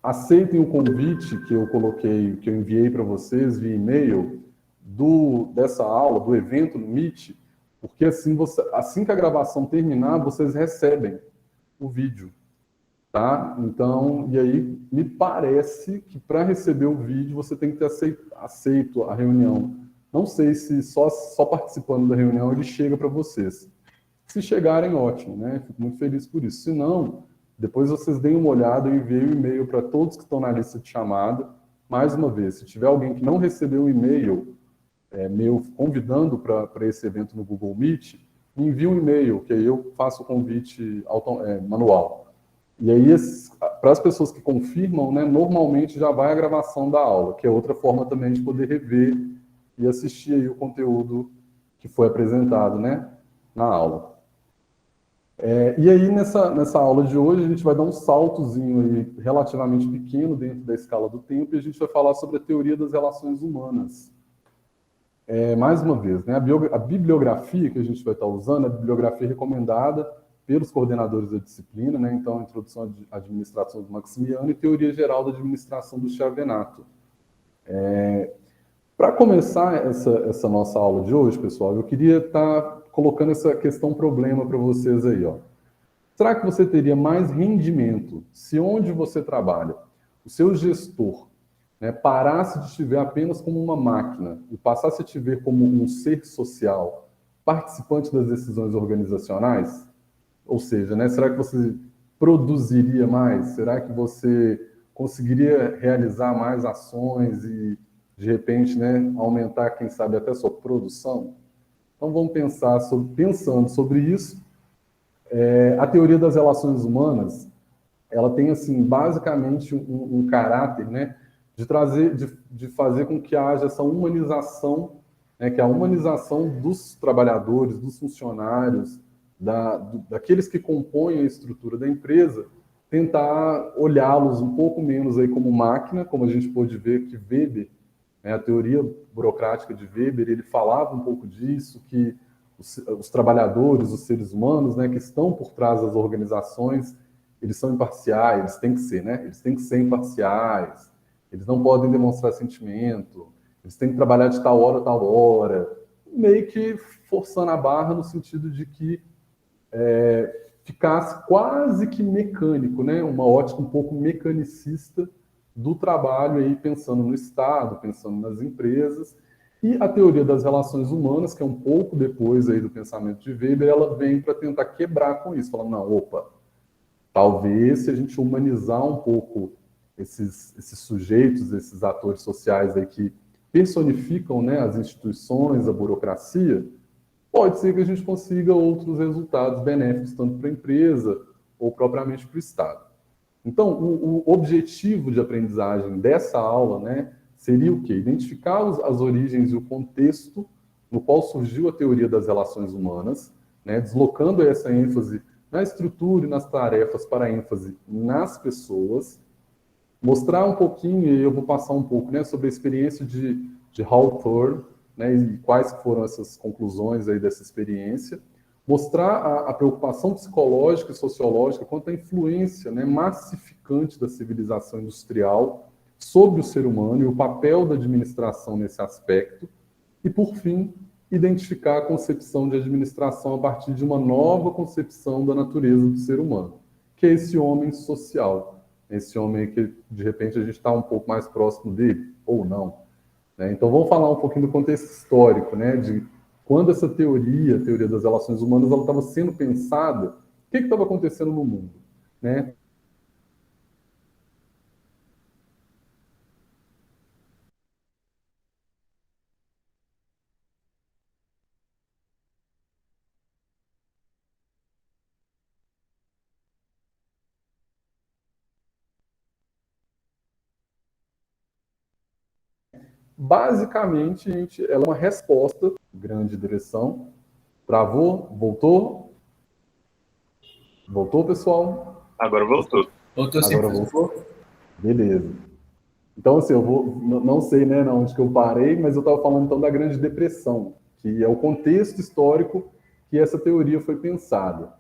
aceitem o convite que eu coloquei, que eu enviei para vocês via e-mail dessa aula, do evento no Meet, porque assim que a gravação terminar, vocês recebem o vídeo, tá? Então, e aí me parece que para receber o vídeo você tem que ter aceito a reunião. Não sei se só participando da reunião ele chega para vocês. Se chegarem, ótimo, né? Fico muito feliz por isso. Se não, depois vocês deem uma olhada, eu enviei o e-mail para todos que estão na lista de chamada. Mais uma vez, se tiver alguém que não recebeu o e-mail meu convidando para esse evento no Google Meet, me envie um e-mail, que aí eu faço o convite manual. E aí, para as pessoas que confirmam, né, normalmente já vai a gravação da aula, que é outra forma também de poder rever e assistir aí o conteúdo que foi apresentado, né, na aula. E aí, nessa aula de hoje, a gente vai dar um saltozinho aí, relativamente pequeno dentro da escala do tempo, e a gente vai falar sobre a teoria das relações humanas. Mais uma vez, né, a bibliografia que a gente vai estar usando é a bibliografia recomendada pelos coordenadores da disciplina, né, então, a Introdução à Administração do Maximiano e Teoria Geral da Administração do Chiavenato. Para começar essa nossa aula de hoje, pessoal, eu queria estar colocando essa questão problema para vocês aí, ó. Será que você teria mais rendimento se onde você trabalha, o seu gestor, né, parasse de te ver apenas como uma máquina e passasse a te ver como um ser social, participante das decisões organizacionais? Ou seja, né, será que você produziria mais? Será que você conseguiria realizar mais ações e, de repente, né, aumentar, quem sabe, até a sua produção? Então, vamos pensando sobre isso. A teoria das relações humanas, ela tem, assim, basicamente um caráter, né, de fazer com que haja essa humanização, né, que é a humanização dos trabalhadores, dos funcionários, daqueles que compõem a estrutura da empresa, tentar olhá-los um pouco menos aí como máquina, como a gente pôde ver que Weber, né, a teoria burocrática de Weber, ele falava um pouco disso, que os trabalhadores, os seres humanos, né, que estão por trás das organizações, eles são imparciais, eles têm que ser, né? Eles têm que ser imparciais, eles não podem demonstrar sentimento, eles têm que trabalhar de tal hora a tal hora, meio que forçando a barra no sentido de que ficasse quase que mecânico, né? Uma ótica um pouco mecanicista do trabalho aí, pensando no Estado, pensando nas empresas. E a teoria das relações humanas, que é um pouco depois aí do pensamento de Weber, ela vem para tentar quebrar com isso, falando, não, opa, talvez se a gente humanizar um pouco esses sujeitos, esses atores sociais aí que personificam, né, as instituições, a burocracia, pode ser que a gente consiga outros resultados benéficos, tanto para a empresa ou propriamente para o Estado. Então, o objetivo de aprendizagem dessa aula, né, seria o quê? Identificar as origens e o contexto no qual surgiu a teoria das relações humanas, né, deslocando essa ênfase na estrutura e nas tarefas para a ênfase nas pessoas, mostrar um pouquinho, e eu vou passar um pouco, né, sobre a experiência de Hawthorne, né, e quais foram essas conclusões aí dessa experiência, mostrar a preocupação psicológica e sociológica quanto à influência, né, massificante da civilização industrial sobre o ser humano e o papel da administração nesse aspecto, e, por fim, identificar a concepção de administração a partir de uma nova concepção da natureza do ser humano, que é esse homem social, esse homem que, de repente, a gente está um pouco mais próximo dele, ou não. Né? Então, vamos falar um pouquinho do contexto histórico, né, de quando essa teoria, a teoria das relações humanas, ela estava sendo pensada, o que estava acontecendo no mundo, né? Basicamente, ela é uma resposta, grande direção, travou, voltou, voltou, pessoal? Agora voltou. Voltou Agora 100%. voltou? Beleza. Então, assim, eu vou, não sei, né, onde que eu parei, mas eu estava falando, então, da Grande Depressão, que é o contexto histórico que essa teoria foi pensada.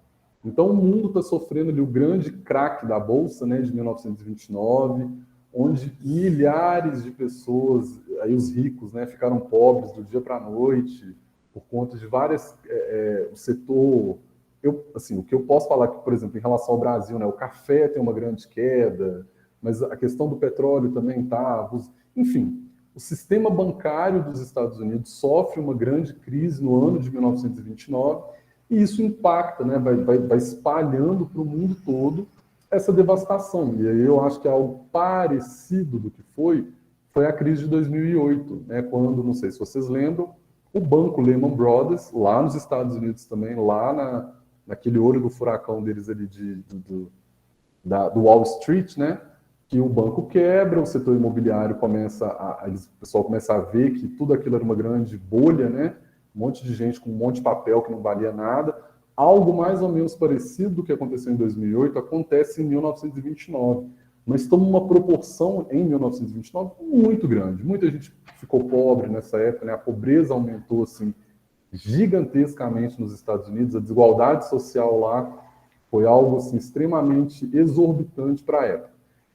Então, o mundo está sofrendo ali o grande craque da Bolsa, né, de 1929, onde milhares de pessoas, aí os ricos, né, ficaram pobres do dia para a noite, por conta de várias... o setor... assim, o que eu posso falar, que, por exemplo, em relação ao Brasil, né, o café tem uma grande queda, mas a questão do petróleo também está... Enfim, o sistema bancário dos Estados Unidos sofre uma grande crise no ano de 1929, e isso impacta, né, vai espalhando para o mundo todo essa devastação. E aí eu acho que é algo parecido do que foi a crise de 2008, né, quando, não sei se vocês lembram, o banco Lehman Brothers, lá nos Estados Unidos também, lá naquele olho do furacão deles ali do Wall Street, né, que o banco quebra, o setor imobiliário o pessoal começa a ver que tudo aquilo era uma grande bolha, né, um monte de gente com um monte de papel que não valia nada. Algo mais ou menos parecido do que aconteceu em 2008 acontece em 1929, mas toma uma proporção em 1929 muito grande. Muita gente ficou pobre nessa época, né? A pobreza aumentou assim gigantescamente nos Estados Unidos, a desigualdade social lá foi algo assim extremamente exorbitante para a época.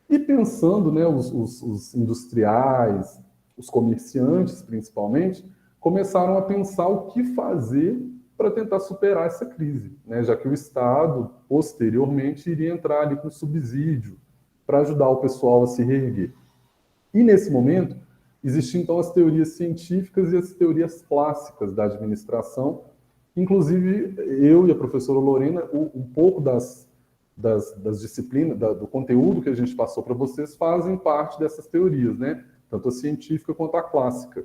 E pensando, né, os industriais, os comerciantes principalmente, começaram a pensar o que fazer para tentar superar essa crise, né? Já que o Estado, posteriormente, iria entrar ali com subsídio para ajudar o pessoal a se reerguer. E, nesse momento, existiam, então, as teorias científicas e as teorias clássicas da administração. Inclusive, eu e a professora Lorena, um pouco das disciplinas, do conteúdo que a gente passou para vocês, fazem parte dessas teorias, né? Tanto a científica quanto a clássica.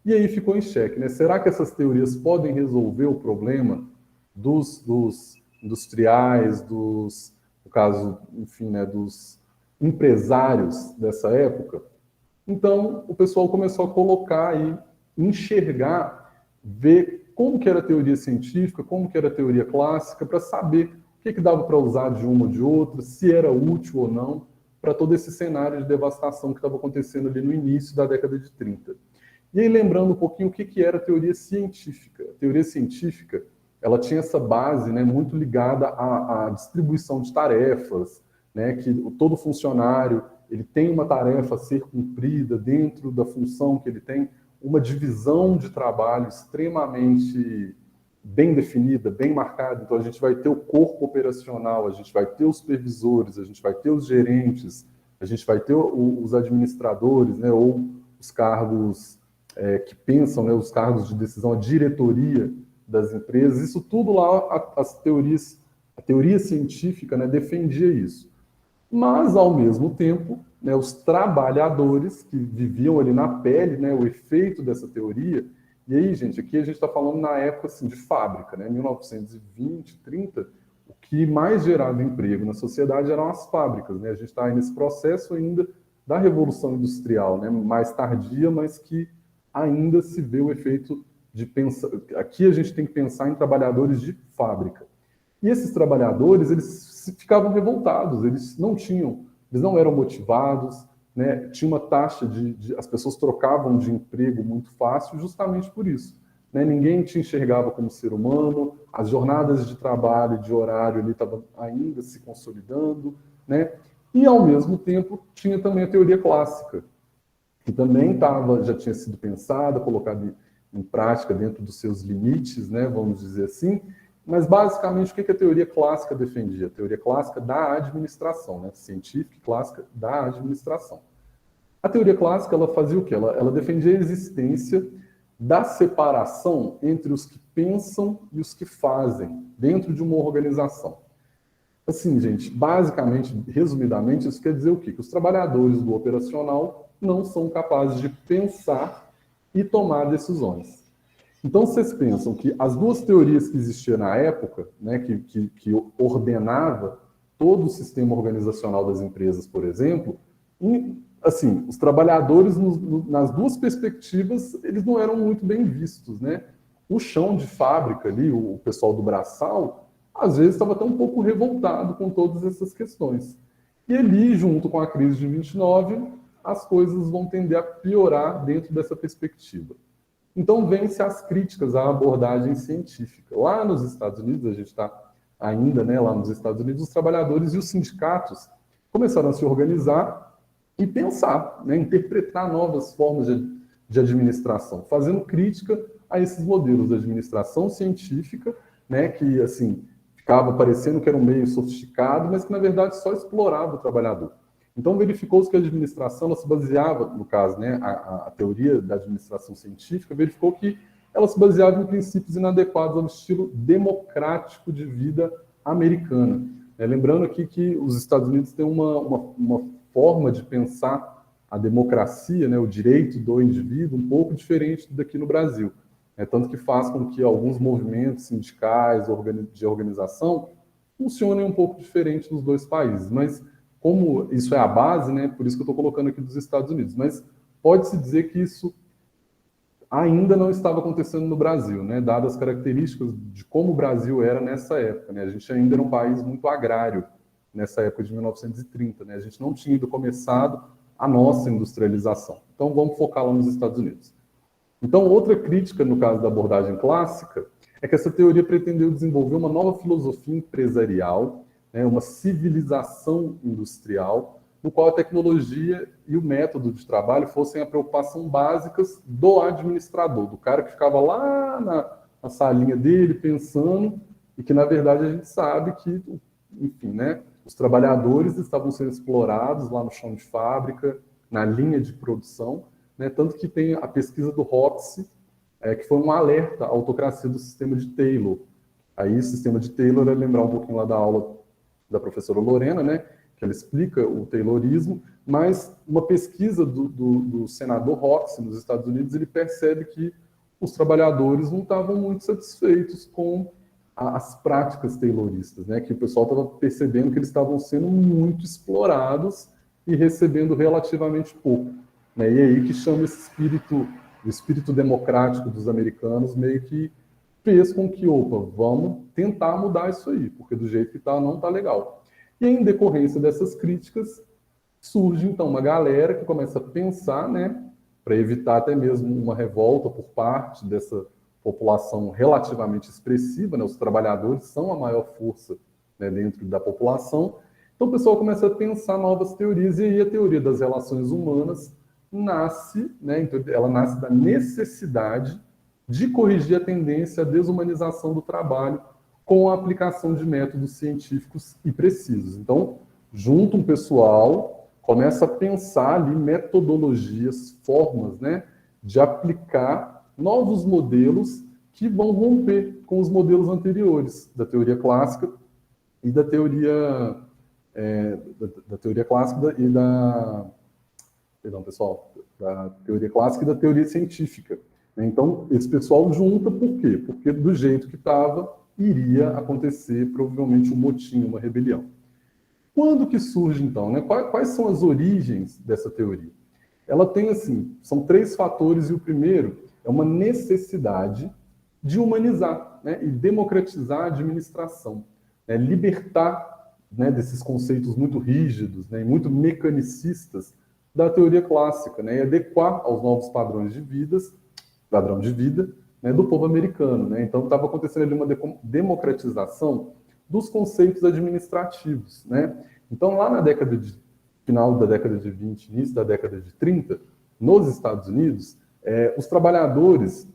E aí ficou em xeque, né? Será que essas teorias podem resolver o problema dos industriais, no caso, enfim, né, dos empresários dessa época? Então, o pessoal começou a colocar aí, enxergar, ver como que era a teoria científica, como que era a teoria clássica, para saber o que dava para usar de uma ou de outra, se era útil ou não, para todo esse cenário de devastação que estava acontecendo ali no início da década de 30. E aí, lembrando um pouquinho o que era a teoria científica. A teoria científica, ela tinha essa base, né, muito ligada à distribuição de tarefas, né, que todo funcionário ele tem uma tarefa a ser cumprida dentro da função que ele tem, uma divisão de trabalho extremamente bem definida, bem marcada. Então, a gente vai ter o corpo operacional, a gente vai ter os supervisores, a gente vai ter os gerentes, a gente vai ter os administradores, né, ou os cargos que pensam, né, os cargos de decisão, a diretoria das empresas. Isso tudo lá, a teoria científica, né, defendia isso. Mas, ao mesmo tempo, né, os trabalhadores que viviam ali na pele, né, o efeito dessa teoria. E aí, gente, aqui a gente está falando na época assim, de fábrica, né, 1920, 30, o que mais gerava emprego na sociedade eram as fábricas. Né? A gente está aí nesse processo ainda da Revolução Industrial, né, mais tardia, mas que ainda se vê o efeito de pensar... Aqui a gente tem que pensar em trabalhadores de fábrica. E esses trabalhadores, eles ficavam revoltados, eles não eram motivados, né? Tinha uma taxa as pessoas trocavam de emprego muito fácil justamente por isso. Né? Ninguém te enxergava como ser humano, as jornadas de trabalho, de horário ali estavam ainda se consolidando, né? E, ao mesmo tempo, tinha também a teoria clássica, que também já tinha sido pensada, colocada em prática dentro dos seus limites, né? Vamos dizer assim. Mas, basicamente, o que a teoria clássica defendia? A teoria clássica da administração, né? Científica e clássica da administração. A teoria clássica, ela fazia o quê? Ela defendia a existência da separação entre os que pensam e os que fazem dentro de uma organização. Assim, gente, basicamente, resumidamente, isso quer dizer o quê? Que os trabalhadores do operacional não são capazes de pensar e tomar decisões. Então, vocês pensam que as duas teorias que existiam na época, né, que ordenava todo o sistema organizacional das empresas, por exemplo, assim, os trabalhadores, nas duas perspectivas, eles não eram muito bem vistos, né? O chão de fábrica ali, o pessoal do braçal, às vezes estava até um pouco revoltado com todas essas questões. E ali, junto com a crise de 29, as coisas vão tender a piorar dentro dessa perspectiva. Então, vêm-se as críticas à abordagem científica. Lá nos Estados Unidos, a gente está ainda, né, lá nos Estados Unidos, os trabalhadores e os sindicatos começaram a se organizar e pensar, né, interpretar novas formas de administração, fazendo crítica a esses modelos de administração científica, né, que assim ficava parecendo que era um meio sofisticado, mas que na verdade só explorava o trabalhador. Então verificou-se que a administração ela se baseava, no caso, né, a teoria da administração científica verificou que ela se baseava em princípios inadequados ao estilo democrático de vida americana. Lembrando aqui que os Estados Unidos têm uma forma de pensar a democracia, né, o direito do indivíduo, um pouco diferente daqui no Brasil. Tanto que faz com que alguns movimentos sindicais, de organização, funcionem um pouco diferente nos dois países. Mas, como isso é a base, né, por isso que eu estou colocando aqui dos Estados Unidos, mas pode-se dizer que isso ainda não estava acontecendo no Brasil, né, dadas as características de como o Brasil era nessa época. Né, a gente ainda era um país muito agrário nessa época de 1930. Né, a gente não tinha ainda começado a nossa industrialização. Então, vamos focar lá nos Estados Unidos. Então, outra crítica, no caso da abordagem clássica, é que essa teoria pretendeu desenvolver uma nova filosofia empresarial, né, uma civilização industrial, no qual a tecnologia e o método de trabalho fossem a preocupação básicas do administrador, do cara que ficava lá na salinha dele pensando, e que, na verdade, a gente sabe que, enfim, né, os trabalhadores estavam sendo explorados lá no chão de fábrica, na linha de produção, né, tanto que tem a pesquisa do Hoxie, que foi um alerta à autocracia do sistema de Taylor. Aí, o sistema de Taylor é lembrar um pouquinho lá da aula da professora Lorena, né, que ela explica o Taylorismo, mas uma pesquisa do senador Hoxie nos Estados Unidos, ele percebe que os trabalhadores não estavam muito satisfeitos com as práticas tayloristas, né, que o pessoal estava percebendo que eles estavam sendo muito explorados e recebendo relativamente pouco. Né, e aí que chama esse espírito, o espírito democrático dos americanos, meio que fez com que, opa, vamos tentar mudar isso aí, porque do jeito que está, não está legal. E em decorrência dessas críticas, surge então uma galera que começa a pensar, né, para evitar até mesmo uma revolta por parte dessa população relativamente expressiva, né, os trabalhadores são a maior força, né, dentro da população. Então o pessoal começa a pensar novas teorias, e aí a teoria das relações humanas nasce, né, então ela nasce da necessidade de corrigir a tendência à desumanização do trabalho com a aplicação de métodos científicos e precisos. Então, junta um pessoal, começa a pensar ali metodologias, formas, né, de aplicar novos modelos que vão romper com os modelos anteriores da teoria clássica e da teoria clássica e da teoria clássica e da teoria científica. Então, esse pessoal junta por quê? Porque do jeito que estava, iria acontecer provavelmente um motim, uma rebelião. Quando que surge, então? Né? Quais são as origens dessa teoria? Ela tem, assim, são 3 fatores, e o primeiro é uma necessidade de humanizar, né, e democratizar a administração, né, libertar, né, desses conceitos muito rígidos, né, e muito mecanicistas da teoria clássica, né, e adequar aos novos padrão de vida, né, do povo americano. Né? Então, estava acontecendo ali uma democratização dos conceitos administrativos. Né? Então, lá final da década de 20, início da década de 30, nos Estados Unidos, os trabalhadores,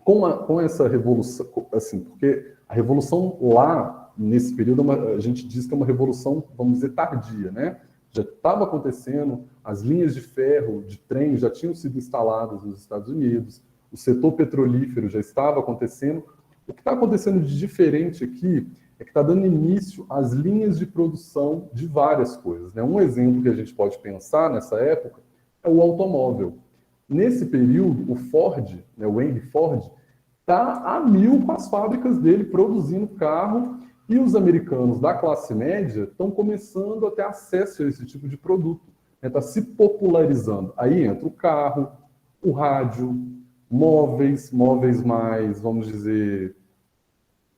com essa revolução, assim, porque a revolução lá, nesse período, a gente diz que é uma revolução, vamos dizer, tardia, né? Já estava acontecendo, as linhas de ferro, de trem, já tinham sido instaladas nos Estados Unidos, o setor petrolífero já estava acontecendo. O que está acontecendo de diferente aqui é que está dando início às linhas de produção de várias coisas. Né? Um exemplo que a gente pode pensar nessa época é o automóvel. Nesse período, o Ford, né, o Henry Ford, está a mil com as fábricas dele produzindo carro, e os americanos da classe média estão começando a ter acesso a esse tipo de produto. Está se popularizando. Aí entra o carro, o rádio, móveis mais, vamos dizer,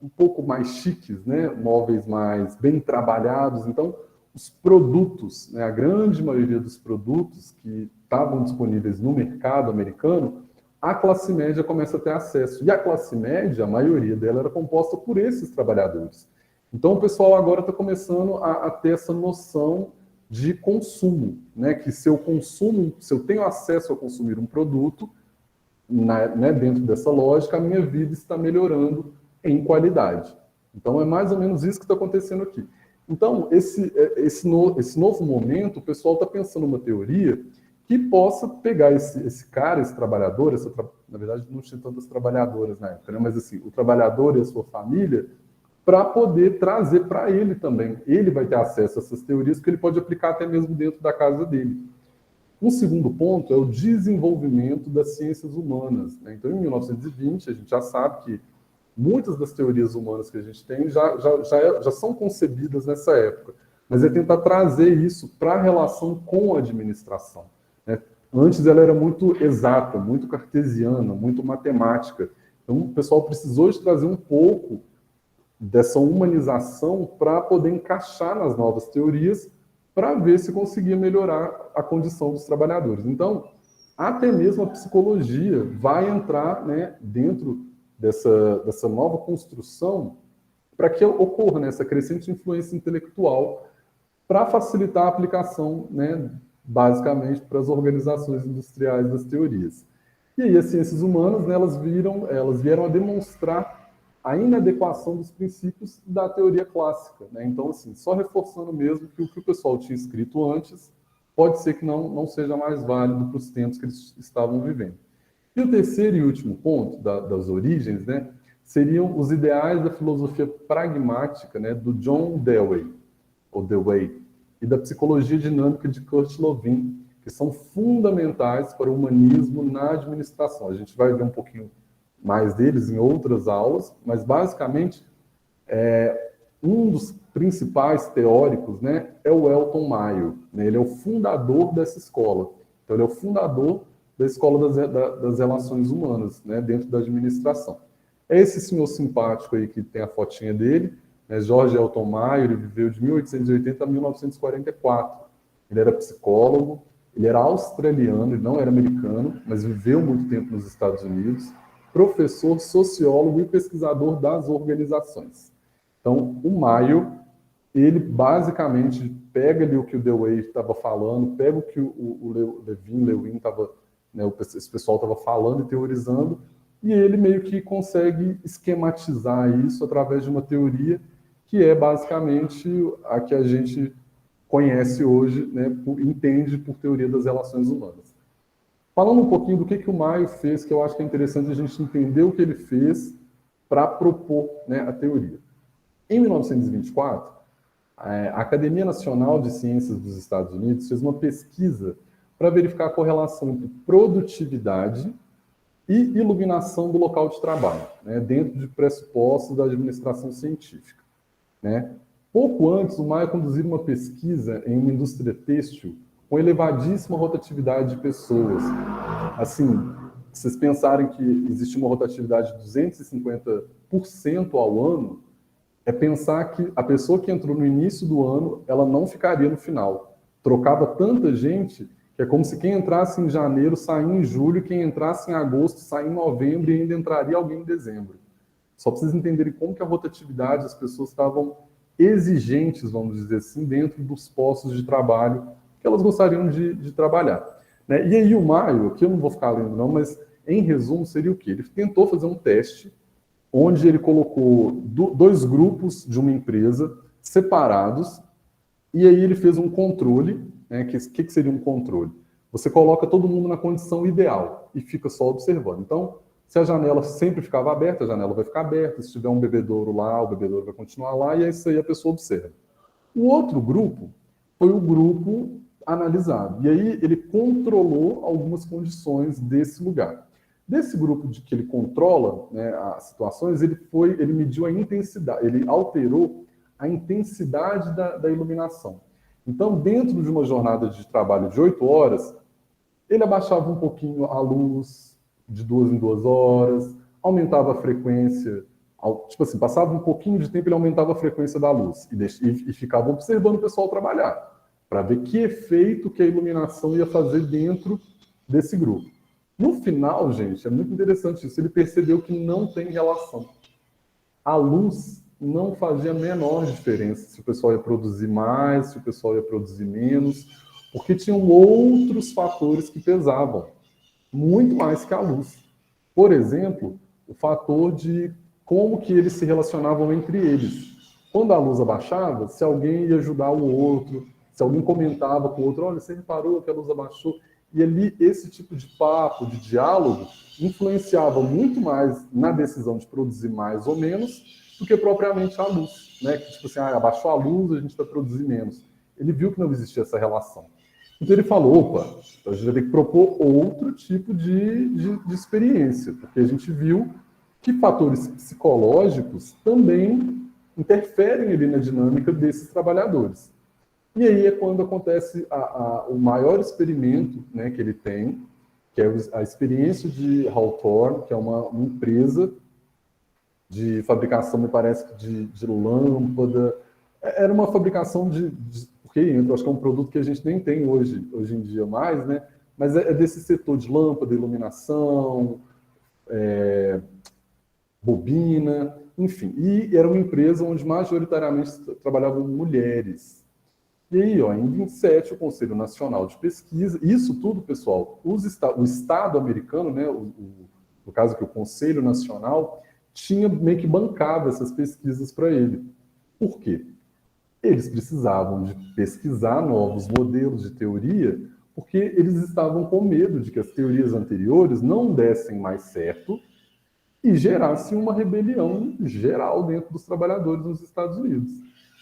um pouco mais chiques, né? Móveis mais bem trabalhados. Então, os produtos, né? A grande maioria dos produtos que estavam disponíveis no mercado americano, a classe média começa a ter acesso. E a classe média, a maioria dela era composta por esses trabalhadores. Então, o pessoal agora está começando a ter essa noção de consumo, né? Que se eu consumo, se eu tenho acesso a consumir um produto, né, dentro dessa lógica, a minha vida está melhorando em qualidade. Então, é mais ou menos isso que está acontecendo aqui. Então, esse novo momento, o pessoal está pensando uma teoria que possa pegar esse cara, esse trabalhador, na verdade não tinha tantas trabalhadoras na época, né? Mas assim, o trabalhador e a sua família, para poder trazer para ele também. Ele vai ter acesso a essas teorias que ele pode aplicar até mesmo dentro da casa dele. Um segundo ponto é o desenvolvimento das ciências humanas, né? Então, em 1920, a gente já sabe que muitas das teorias humanas que a gente tem já são concebidas nessa época, mas é tentar trazer isso para a relação com a administração, né? Antes ela era muito exata, muito cartesiana, muito matemática. Então, o pessoal precisou de trazer um pouco dessa humanização para poder encaixar nas novas teorias, para ver se conseguia melhorar a condição dos trabalhadores. Então, até mesmo a psicologia vai entrar, né, dentro dessa nova construção para que ocorra, né, essa crescente influência intelectual para facilitar a aplicação, né, basicamente para as organizações industriais das teorias. E aí as ciências humanas, né, elas vieram a demonstrar a inadequação dos princípios da teoria clássica, né? Então, assim, só reforçando mesmo que o que o pessoal tinha escrito antes pode ser que não seja mais válido para os tempos que eles estavam vivendo. E o terceiro e último ponto das origens, né, seriam os ideais da filosofia pragmática, né, do John Dewey, e da psicologia dinâmica de Kurt Lewin, que são fundamentais para o humanismo na administração. A gente vai ver um pouquinho mais deles em outras aulas, mas basicamente um dos principais teóricos, né, é o Elton Mayo, né? Ele é o fundador dessa escola. Então, ele é o fundador da escola das relações humanas, né, dentro da administração. É esse senhor simpático aí que tem a fotinha dele, né, Jorge Elton Mayo. Ele viveu de 1880 a 1944. Ele era psicólogo, ele era australiano, ele não era americano, mas viveu muito tempo nos Estados Unidos, professor, sociólogo e pesquisador das organizações. Então, o Mayo, ele basicamente pega ali o que o Dewey estava falando, pega o que o Lewin estava, né, esse pessoal estava falando e teorizando, e ele meio que consegue esquematizar isso através de uma teoria que é basicamente a que a gente conhece hoje, né, entende por teoria das relações humanas. Falando um pouquinho do que o Mayo fez, que eu acho que é interessante a gente entender o que ele fez para propor, né, a teoria. Em 1924, a Academia Nacional de Ciências dos Estados Unidos fez uma pesquisa para verificar a correlação entre produtividade e iluminação do local de trabalho, né, dentro de pressupostos da administração científica, né. Pouco antes, o Mayo conduziu uma pesquisa em uma indústria têxtil com elevadíssima rotatividade de pessoas. Assim, se vocês pensarem que existe uma rotatividade de 250% ao ano, é pensar que a pessoa que entrou no início do ano, ela não ficaria no final. Trocava tanta gente que é como se quem entrasse em janeiro saia em julho, quem entrasse em agosto saia em novembro e ainda entraria alguém em dezembro. Só para vocês entenderem como que a rotatividade, as pessoas estavam exigentes, vamos dizer assim, dentro dos postos de trabalho que elas gostariam de trabalhar, né? E aí o Mayo, que eu não vou ficar lendo não, mas em resumo seria o quê? Ele tentou fazer um teste onde ele colocou dois grupos de uma empresa separados, e aí ele fez um controle, né? Que seria um controle? Você coloca todo mundo na condição ideal e fica só observando. Então, se a janela sempre ficava aberta, a janela vai ficar aberta. Se tiver um bebedouro lá, o bebedouro vai continuar lá, e é isso aí, a pessoa observa. O outro grupo foi o grupo analisado. E aí ele controlou algumas condições desse lugar. Desse grupo de que ele controla, né, as situações, ele mediu a intensidade, ele alterou a intensidade da iluminação. Então, dentro de uma jornada de trabalho de 8 horas, ele abaixava um pouquinho a luz, de 2 em 2 horas, aumentava a frequência, tipo assim, passava um pouquinho de tempo, ele aumentava a frequência da luz e ficava observando o pessoal trabalhar, para ver que efeito que a iluminação ia fazer dentro desse grupo. No final, gente, é muito interessante isso, ele percebeu que não tem relação. A luz não fazia a menor diferença se o pessoal ia produzir mais, se o pessoal ia produzir menos, porque tinham outros fatores que pesavam, muito mais que a luz. Por exemplo, o fator de como que eles se relacionavam entre eles. Quando a luz abaixava, se alguém ia ajudar o outro, se alguém comentava com o outro, olha, você reparou que a luz abaixou? E ali, esse tipo de papo, de diálogo, influenciava muito mais na decisão de produzir mais ou menos do que propriamente a luz, né? Que tipo assim, abaixou a luz, a gente vai produzir menos. Ele viu que não existia essa relação. Então ele falou, opa, a gente vai ter que propor outro tipo de experiência, porque a gente viu que fatores psicológicos também interferem ali na dinâmica desses trabalhadores. E aí é quando acontece o maior experimento, né, que ele tem, que é a experiência de Hawthorne, que é uma empresa de fabricação, me parece, de lâmpada. Era uma fabricação porque eu acho que é um produto que a gente nem tem hoje em dia mais, né? Mas é desse setor de lâmpada, iluminação, bobina, enfim. E era uma empresa onde majoritariamente trabalhavam mulheres. E aí, ó, em 27, o Conselho Nacional de Pesquisa, isso tudo, pessoal, o Estado americano, né, no caso aqui, o Conselho Nacional, tinha meio que bancado essas pesquisas para ele. Por quê? Eles precisavam de pesquisar novos modelos de teoria, porque eles estavam com medo de que as teorias anteriores não dessem mais certo e gerasse uma rebelião geral dentro dos trabalhadores nos Estados Unidos.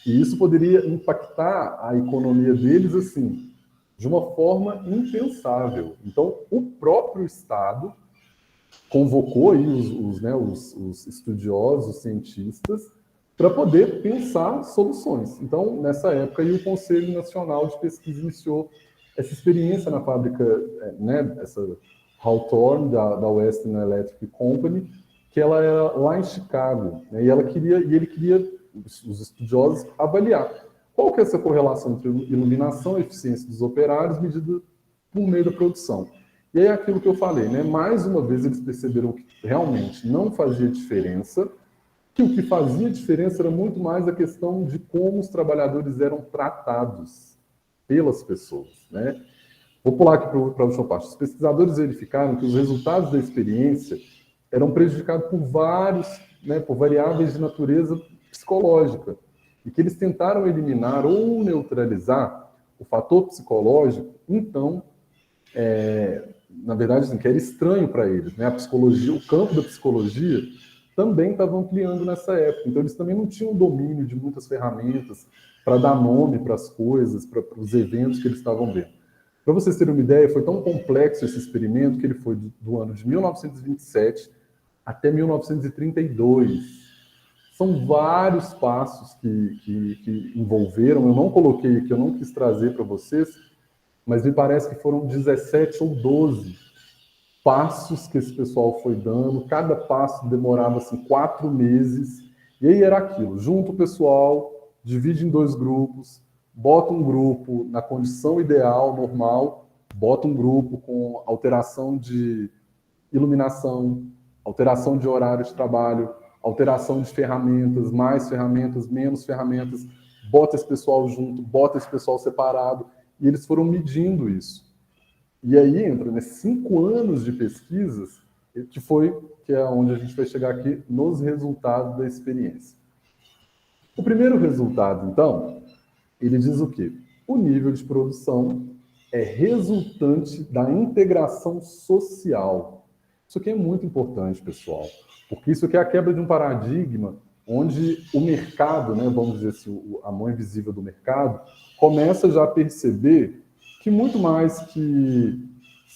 E isso poderia impactar a economia deles, assim, de uma forma impensável. Então, o próprio Estado convocou aí os estudiosos, os cientistas, para poder pensar soluções. Então, nessa época, aí, o Conselho Nacional de Pesquisa iniciou essa experiência na fábrica, né, essa Hawthorne, da Western Electric Company, que ela era lá em Chicago, né, e ele queria, os estudiosos, avaliar qual que é essa correlação entre iluminação e eficiência dos operários medida por meio da produção. E aí aquilo que eu falei, né? Mais uma vez eles perceberam que realmente não fazia diferença, que o que fazia diferença era muito mais a questão de como os trabalhadores eram tratados pelas pessoas, né? Vou pular aqui para a última parte. Os pesquisadores verificaram que os resultados da experiência eram prejudicados por por variáveis de natureza psicológica, e que eles tentaram eliminar ou neutralizar o fator psicológico, então, na verdade, assim, que era estranho para eles, né? A psicologia, o campo da psicologia também estava ampliando nessa época, então eles também não tinham domínio de muitas ferramentas para dar nome para as coisas, para os eventos que eles estavam vendo. Para vocês terem uma ideia, foi tão complexo esse experimento que ele foi do ano de 1927 até 1932. São vários passos que envolveram, eu não coloquei aqui, eu não quis trazer para vocês, mas me parece que foram 17 ou 12 passos que esse pessoal foi dando, cada passo demorava assim 4 meses, e aí era aquilo, junta o pessoal, divide em 2 grupos, bota um grupo na condição ideal, normal, bota um grupo com alteração de iluminação, alteração de horário de trabalho, alteração de ferramentas, mais ferramentas, menos ferramentas, bota esse pessoal junto, bota esse pessoal separado, e eles foram medindo isso. E aí entra nesses 5 anos de pesquisas, que é onde a gente vai chegar aqui nos resultados da experiência. O primeiro resultado, então, ele diz o quê? O nível de produção é resultante da integração social. Isso aqui é muito importante, pessoal, porque isso aqui é a quebra de um paradigma onde o mercado, né, vamos dizer assim, a mão invisível do mercado, começa já a perceber que muito mais que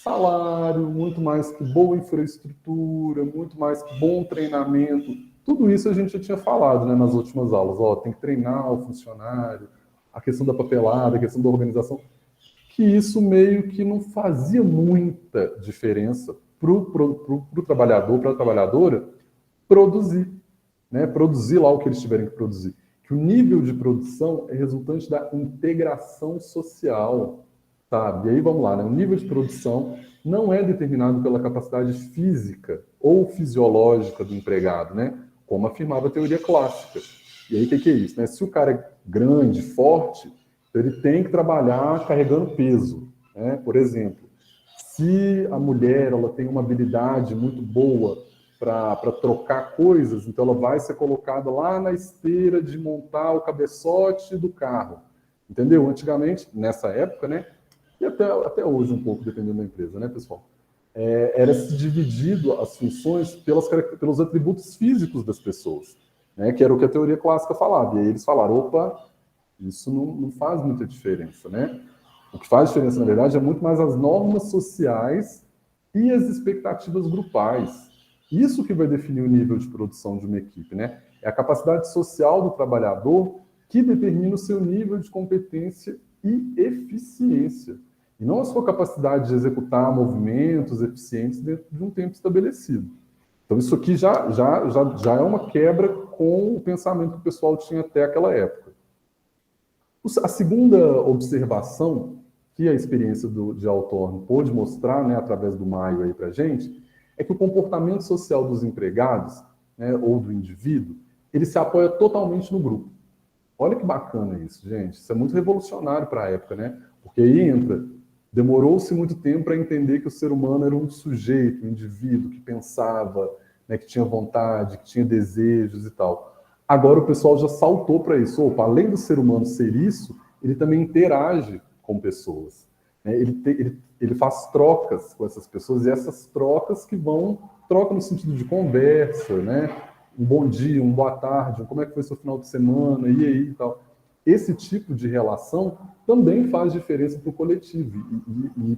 salário, muito mais que boa infraestrutura, muito mais que bom treinamento, tudo isso a gente já tinha falado, né, nas últimas aulas. Ó, tem que treinar o funcionário, a questão da papelada, a questão da organização, que isso meio que não fazia muita diferença para o trabalhador, para a trabalhadora, produzir, né? Produzir lá o que eles tiverem que produzir. Que o nível de produção é resultante da integração social, sabe? E aí vamos lá, né? O nível de produção não é determinado pela capacidade física ou fisiológica do empregado, né? Como afirmava a teoria clássica. E aí, o que é isso? Né? Se o cara é grande, forte, ele tem que trabalhar carregando peso. Né? Por exemplo, se a mulher ela tem uma habilidade muito boa para trocar coisas, então ela vai ser colocada lá na esteira de montar o cabeçote do carro. Entendeu? Antigamente, nessa época, né? E até hoje um pouco, dependendo da empresa, né, pessoal? Era se dividido as funções pelos atributos físicos das pessoas, né? Que era o que a teoria clássica falava. E aí eles falaram, opa, isso não faz muita diferença, né? O que faz diferença, na verdade, é muito mais as normas sociais e as expectativas grupais. Isso que vai definir o nível de produção de uma equipe, né? É a capacidade social do trabalhador que determina o seu nível de competência e eficiência. E não a sua capacidade de executar movimentos eficientes dentro de um tempo estabelecido. Então, isso aqui já é uma quebra com o pensamento que o pessoal tinha até aquela época. A segunda observação que a experiência de Althorne pôde mostrar, né, através do Maio aí para a gente, é que o comportamento social dos empregados, né, ou do indivíduo, ele se apoia totalmente no grupo. Olha que bacana isso, gente. Isso é muito revolucionário para a época, né? Porque aí entra, demorou-se muito tempo para entender que o ser humano era um sujeito, um indivíduo que pensava, né, que tinha vontade, que tinha desejos e tal. Agora o pessoal já saltou para isso. Opa, além do ser humano ser isso, ele também interage com pessoas. Né? Ele faz trocas com essas pessoas e essas trocas que troca no sentido de conversa, né? Um bom dia, uma boa tarde, como é que foi seu final de semana, e aí e tal. Esse tipo de relação também faz diferença para o coletivo. E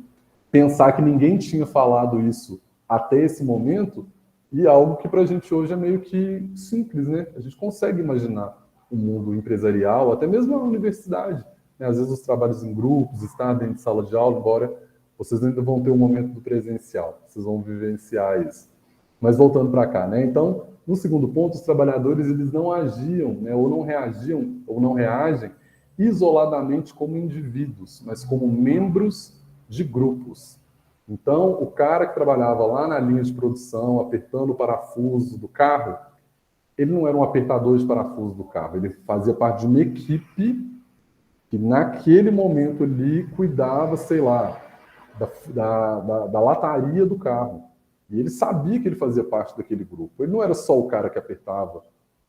pensar que ninguém tinha falado isso até esse momento, e algo que para a gente hoje é meio que simples, né? A gente consegue imaginar o mundo empresarial, até mesmo a universidade. Né? Às vezes os trabalhos em grupos, estar dentro de sala de aula, embora vocês ainda vão ter um momento do presencial, vocês vão vivenciar isso. Mas voltando para cá, né? Então, no segundo ponto, os trabalhadores eles não agiam, né, ou não reagiam, ou não reagem isoladamente como indivíduos, mas como membros de grupos. Então, o cara que trabalhava lá na linha de produção, apertando o parafuso do carro, ele não era um apertador de parafuso do carro, ele fazia parte de uma equipe que naquele momento ali cuidava, sei lá, da lataria do carro. E ele sabia que ele fazia parte daquele grupo. Ele não era só o cara que apertava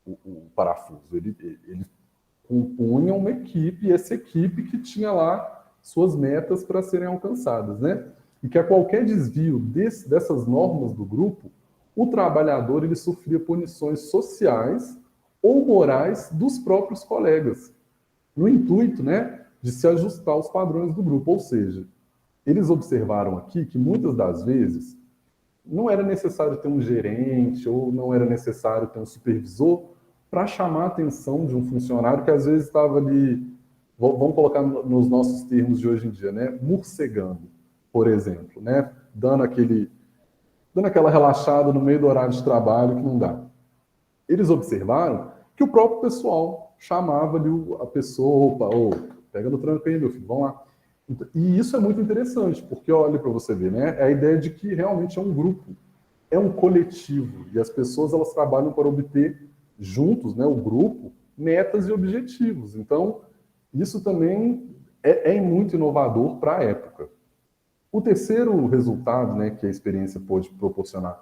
o parafuso. Ele compunha uma equipe, e essa equipe que tinha lá suas metas para serem alcançadas, né? E que a qualquer desvio dessas normas do grupo, o trabalhador ele sofria punições sociais ou morais dos próprios colegas, no intuito, né, de se ajustar aos padrões do grupo. Ou seja, eles observaram aqui que muitas das vezes não era necessário ter um gerente ou não era necessário ter um supervisor para chamar a atenção de um funcionário que às vezes estava ali, vamos colocar nos nossos termos de hoje em dia, né, morcegando, por exemplo, né, dando aquela relaxada no meio do horário de trabalho que não dá. Eles observaram que o próprio pessoal chamava ali a pessoa, opa, pega no tranco aí, meu filho, vamos lá. E isso é muito interessante, porque olha para você ver, né? É a ideia de que realmente é um grupo, é um coletivo, e as pessoas elas trabalham para obter juntos, né, o grupo, metas e objetivos. Então, isso também é muito inovador para a época. O terceiro resultado, né, que a experiência pôde proporcionar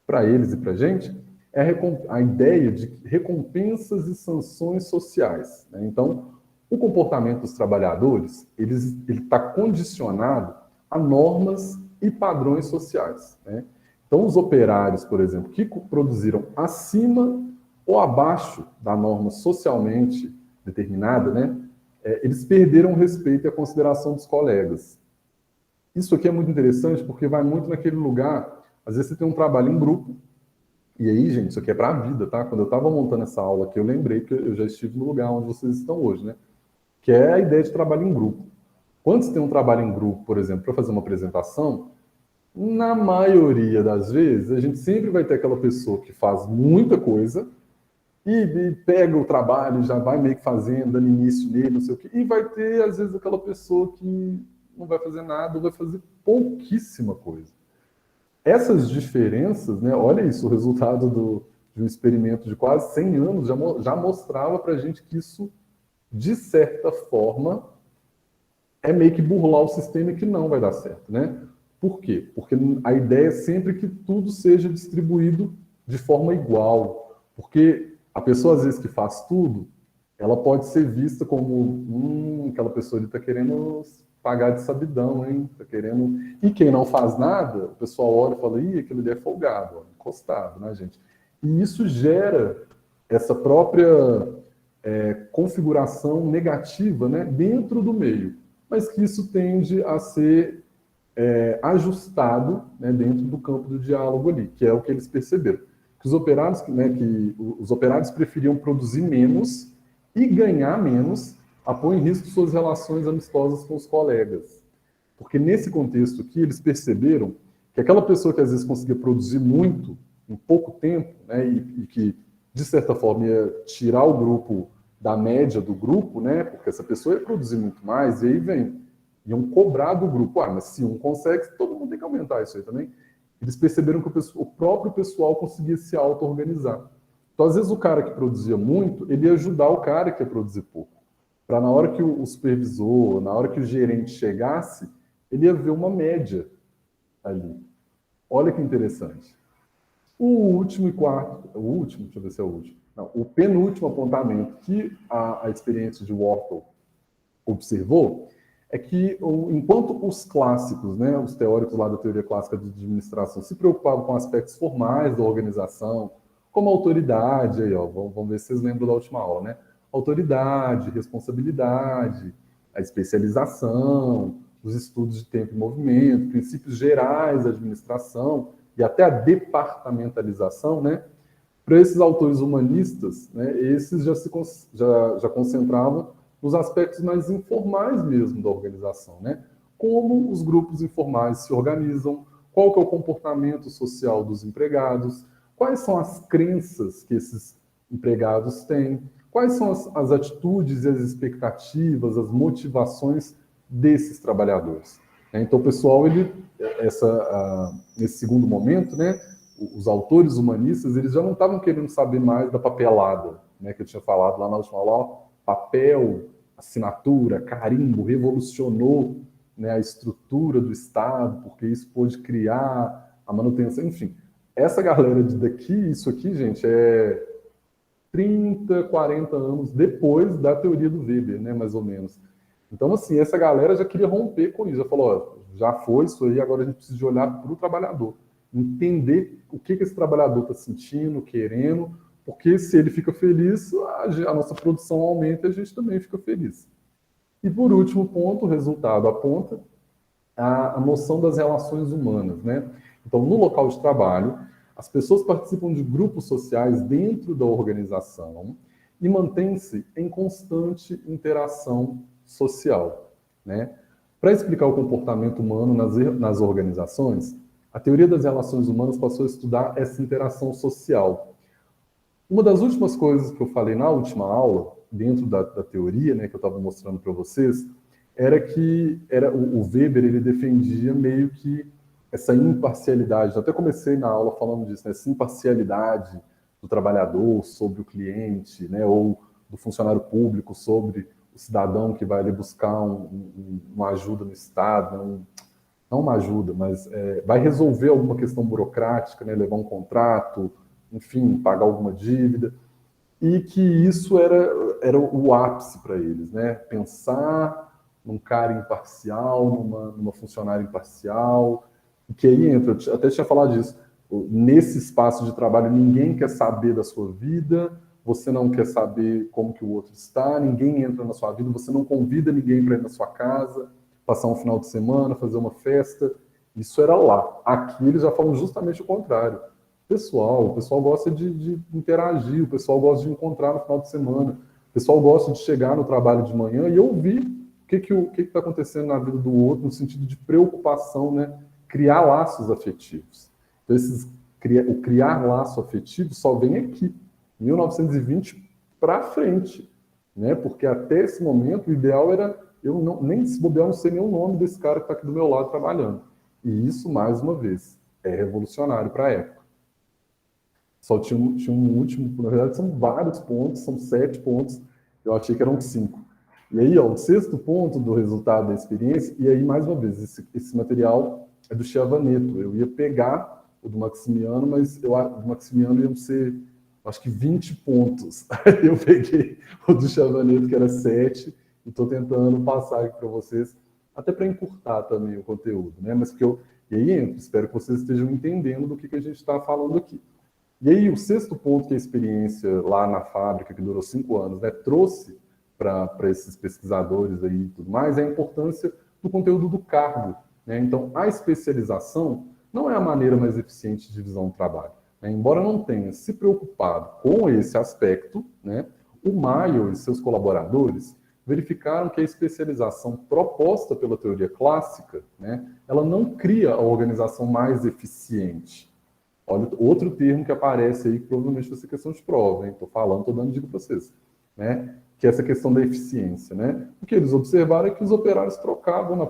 para eles e para a gente é a ideia de recompensas e sanções sociais. Né? Então, o comportamento dos trabalhadores ele está condicionado a normas e padrões sociais. Né? Então, os operários, por exemplo, que produziram acima ou abaixo da norma socialmente determinada, né? Eles perderam o respeito e a consideração dos colegas. Isso aqui é muito interessante porque vai muito naquele lugar, às vezes você tem um trabalho em grupo, e aí, gente, isso aqui é para a vida, tá? Quando eu estava montando essa aula aqui, eu lembrei que eu já estive no lugar onde vocês estão hoje, né? Que é a ideia de trabalho em grupo. Quando você tem um trabalho em grupo, por exemplo, para fazer uma apresentação, na maioria das vezes, a gente sempre vai ter aquela pessoa que faz muita coisa e pega o trabalho, já vai meio que fazendo, dando início nele, não sei o quê, e vai ter, às vezes, aquela pessoa que não vai fazer nada ou vai fazer pouquíssima coisa. Essas diferenças, né, olha isso, o resultado de um experimento de quase 100 anos já mostrava para a gente que isso, de certa forma, é meio que burlar o sistema e que não vai dar certo, né? Por quê? Porque a ideia é sempre que tudo seja distribuído de forma igual. Porque a pessoa, às vezes, que faz tudo, ela pode ser vista como, aquela pessoa ali está querendo pagar de sabidão, hein? Tá querendo... E quem não faz nada, o pessoal olha e fala, ih, aquele ali é folgado, ó, encostado, né, gente? E isso gera essa própria configuração negativa, né, dentro do meio, mas que isso tende a ser ajustado, né, dentro do campo do diálogo ali, que é o que eles perceberam. Que os operários, né, os operários preferiam produzir menos e ganhar menos, a pôr em risco suas relações amistosas com os colegas. Porque nesse contexto aqui, eles perceberam que aquela pessoa que às vezes conseguia produzir muito em pouco tempo, né, e que, de certa forma, ia tirar o grupo da média do grupo, né, porque essa pessoa ia produzir muito mais, e aí iam cobrar do grupo. Mas se um consegue, todo mundo tem que aumentar isso aí também. Eles perceberam que o próprio pessoal conseguia se auto-organizar. Então, às vezes, o cara que produzia muito, ele ia ajudar o cara que ia produzir pouco. Para na hora que o supervisor, na hora que o gerente chegasse, ele ia ver uma média ali. Olha que interessante. O último e quarto, deixa eu ver se é o último. Não, o penúltimo apontamento que a experiência de Wortel observou é que, enquanto os clássicos, né, os teóricos lá da teoria clássica de administração, se preocupavam com aspectos formais da organização, como autoridade, aí, ó, vamos ver se vocês lembram da última aula, né? Autoridade, responsabilidade, a especialização, os estudos de tempo e movimento, princípios gerais da administração e até a departamentalização, né? Para esses autores humanistas, né, esses já concentravam nos aspectos mais informais mesmo da organização, né? Como os grupos informais se organizam, qual que é o comportamento social dos empregados, quais são as crenças que esses empregados têm, quais são as atitudes e as expectativas, as motivações desses trabalhadores. Então, o pessoal, nesse segundo momento, né, os autores humanistas, eles já não estavam querendo saber mais da papelada, né, que eu tinha falado lá na última aula, papel, assinatura, carimbo, revolucionou, né, a estrutura do Estado, porque isso pôde criar a manutenção, enfim. Essa galera isso aqui, gente, é 30, 40 anos depois da teoria do Weber, né, mais ou menos. Então, assim, essa galera já queria romper com isso, já falou, ó, já foi isso aí, agora a gente precisa de olhar para o trabalhador, entender o que esse trabalhador está sentindo, querendo, porque se ele fica feliz, a nossa produção aumenta e a gente também fica feliz. E por último ponto, o resultado aponta a noção das relações humanas, né? Então, no local de trabalho, as pessoas participam de grupos sociais dentro da organização e mantêm-se em constante interação social, né? Para explicar o comportamento humano nas organizações, a teoria das relações humanas passou a estudar essa interação social. Uma das últimas coisas que eu falei na última aula, dentro da teoria, né, que eu estava mostrando para vocês, era que o Weber, ele defendia meio que essa imparcialidade. Eu até comecei na aula falando disso, né, essa imparcialidade do trabalhador sobre o cliente, né, ou do funcionário público sobre o cidadão que vai ali buscar uma ajuda no Estado, né, não uma ajuda, mas vai resolver alguma questão burocrática, né, levar um contrato, enfim, pagar alguma dívida, e que isso era o ápice para eles, né? Pensar num cara imparcial, numa funcionária imparcial, e que aí entra, eu até tinha falado disso, nesse espaço de trabalho ninguém quer saber da sua vida, você não quer saber como que o outro está, ninguém entra na sua vida, você não convida ninguém para ir na sua casa, passar um final de semana, fazer uma festa, isso era lá. Aqui eles já falam justamente o contrário. O pessoal gosta de interagir, o pessoal gosta de encontrar no final de semana, o pessoal gosta de chegar no trabalho de manhã e ouvir o que está acontecendo na vida do outro, no sentido de preocupação, né? Criar laços afetivos. Então, o criar laço afetivo só vem aqui, 1920 para frente, né? Porque até esse momento o ideal era nem se bobear, não sei nem o nome desse cara que está aqui do meu lado trabalhando. E isso, mais uma vez, é revolucionário para a época. Só tinha um último, na verdade são vários pontos, são 7 pontos, eu achei que eram 5. E aí, ó, o 6º ponto do resultado da experiência, e aí, mais uma vez, esse material é do Chiavaneto. Eu ia pegar o do Maximiano, mas do Maximiano iam ser, acho que 20 pontos. Aí eu peguei o do Chiavaneto, que era 7, e estou tentando passar aqui para vocês, até para encurtar também o conteúdo, né? Mas que e aí entra, espero que vocês estejam entendendo do que a gente está falando aqui. E aí, o 6º ponto que a experiência lá na fábrica, que durou 5 anos, né, trouxe para esses pesquisadores aí e tudo mais, é a importância do conteúdo do cargo, né? Então, a especialização não é a maneira mais eficiente de divisão do trabalho, né? Embora não tenha se preocupado com esse aspecto, né, o Maio e seus colaboradores verificaram que a especialização proposta pela teoria clássica, né, ela não cria a organização mais eficiente. Olha, outro termo que aparece aí, que provavelmente vai ser questão de prova, hein? Estou falando, estou dando dica para vocês, né? Que é essa questão da eficiência, né? O que eles observaram é que os operários trocavam na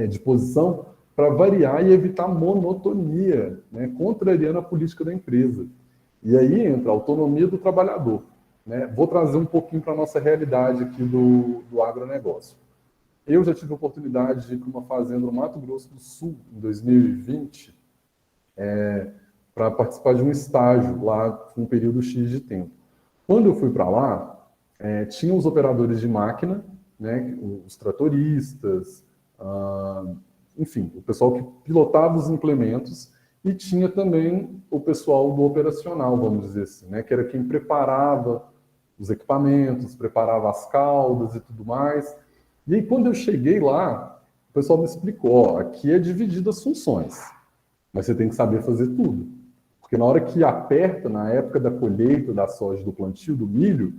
de posição para variar e evitar monotonia, né? Contrariando a política da empresa. E aí entra a autonomia do trabalhador, né? Vou trazer um pouquinho para a nossa realidade aqui do agronegócio. Eu já tive a oportunidade de ir para uma fazenda no Mato Grosso do Sul, em 2020, para participar de um estágio lá com um período X de tempo. Quando eu fui para lá, tinha os operadores de máquina, né, os tratoristas, enfim, o pessoal que pilotava os implementos, e tinha também o pessoal do operacional, vamos dizer assim, né, que era quem preparava os equipamentos, preparava as caudas e tudo mais. E aí, quando eu cheguei lá, o pessoal me explicou, ó, aqui é dividido as funções, mas você tem que saber fazer tudo. Porque na hora que aperta, na época da colheita da soja, do plantio do milho,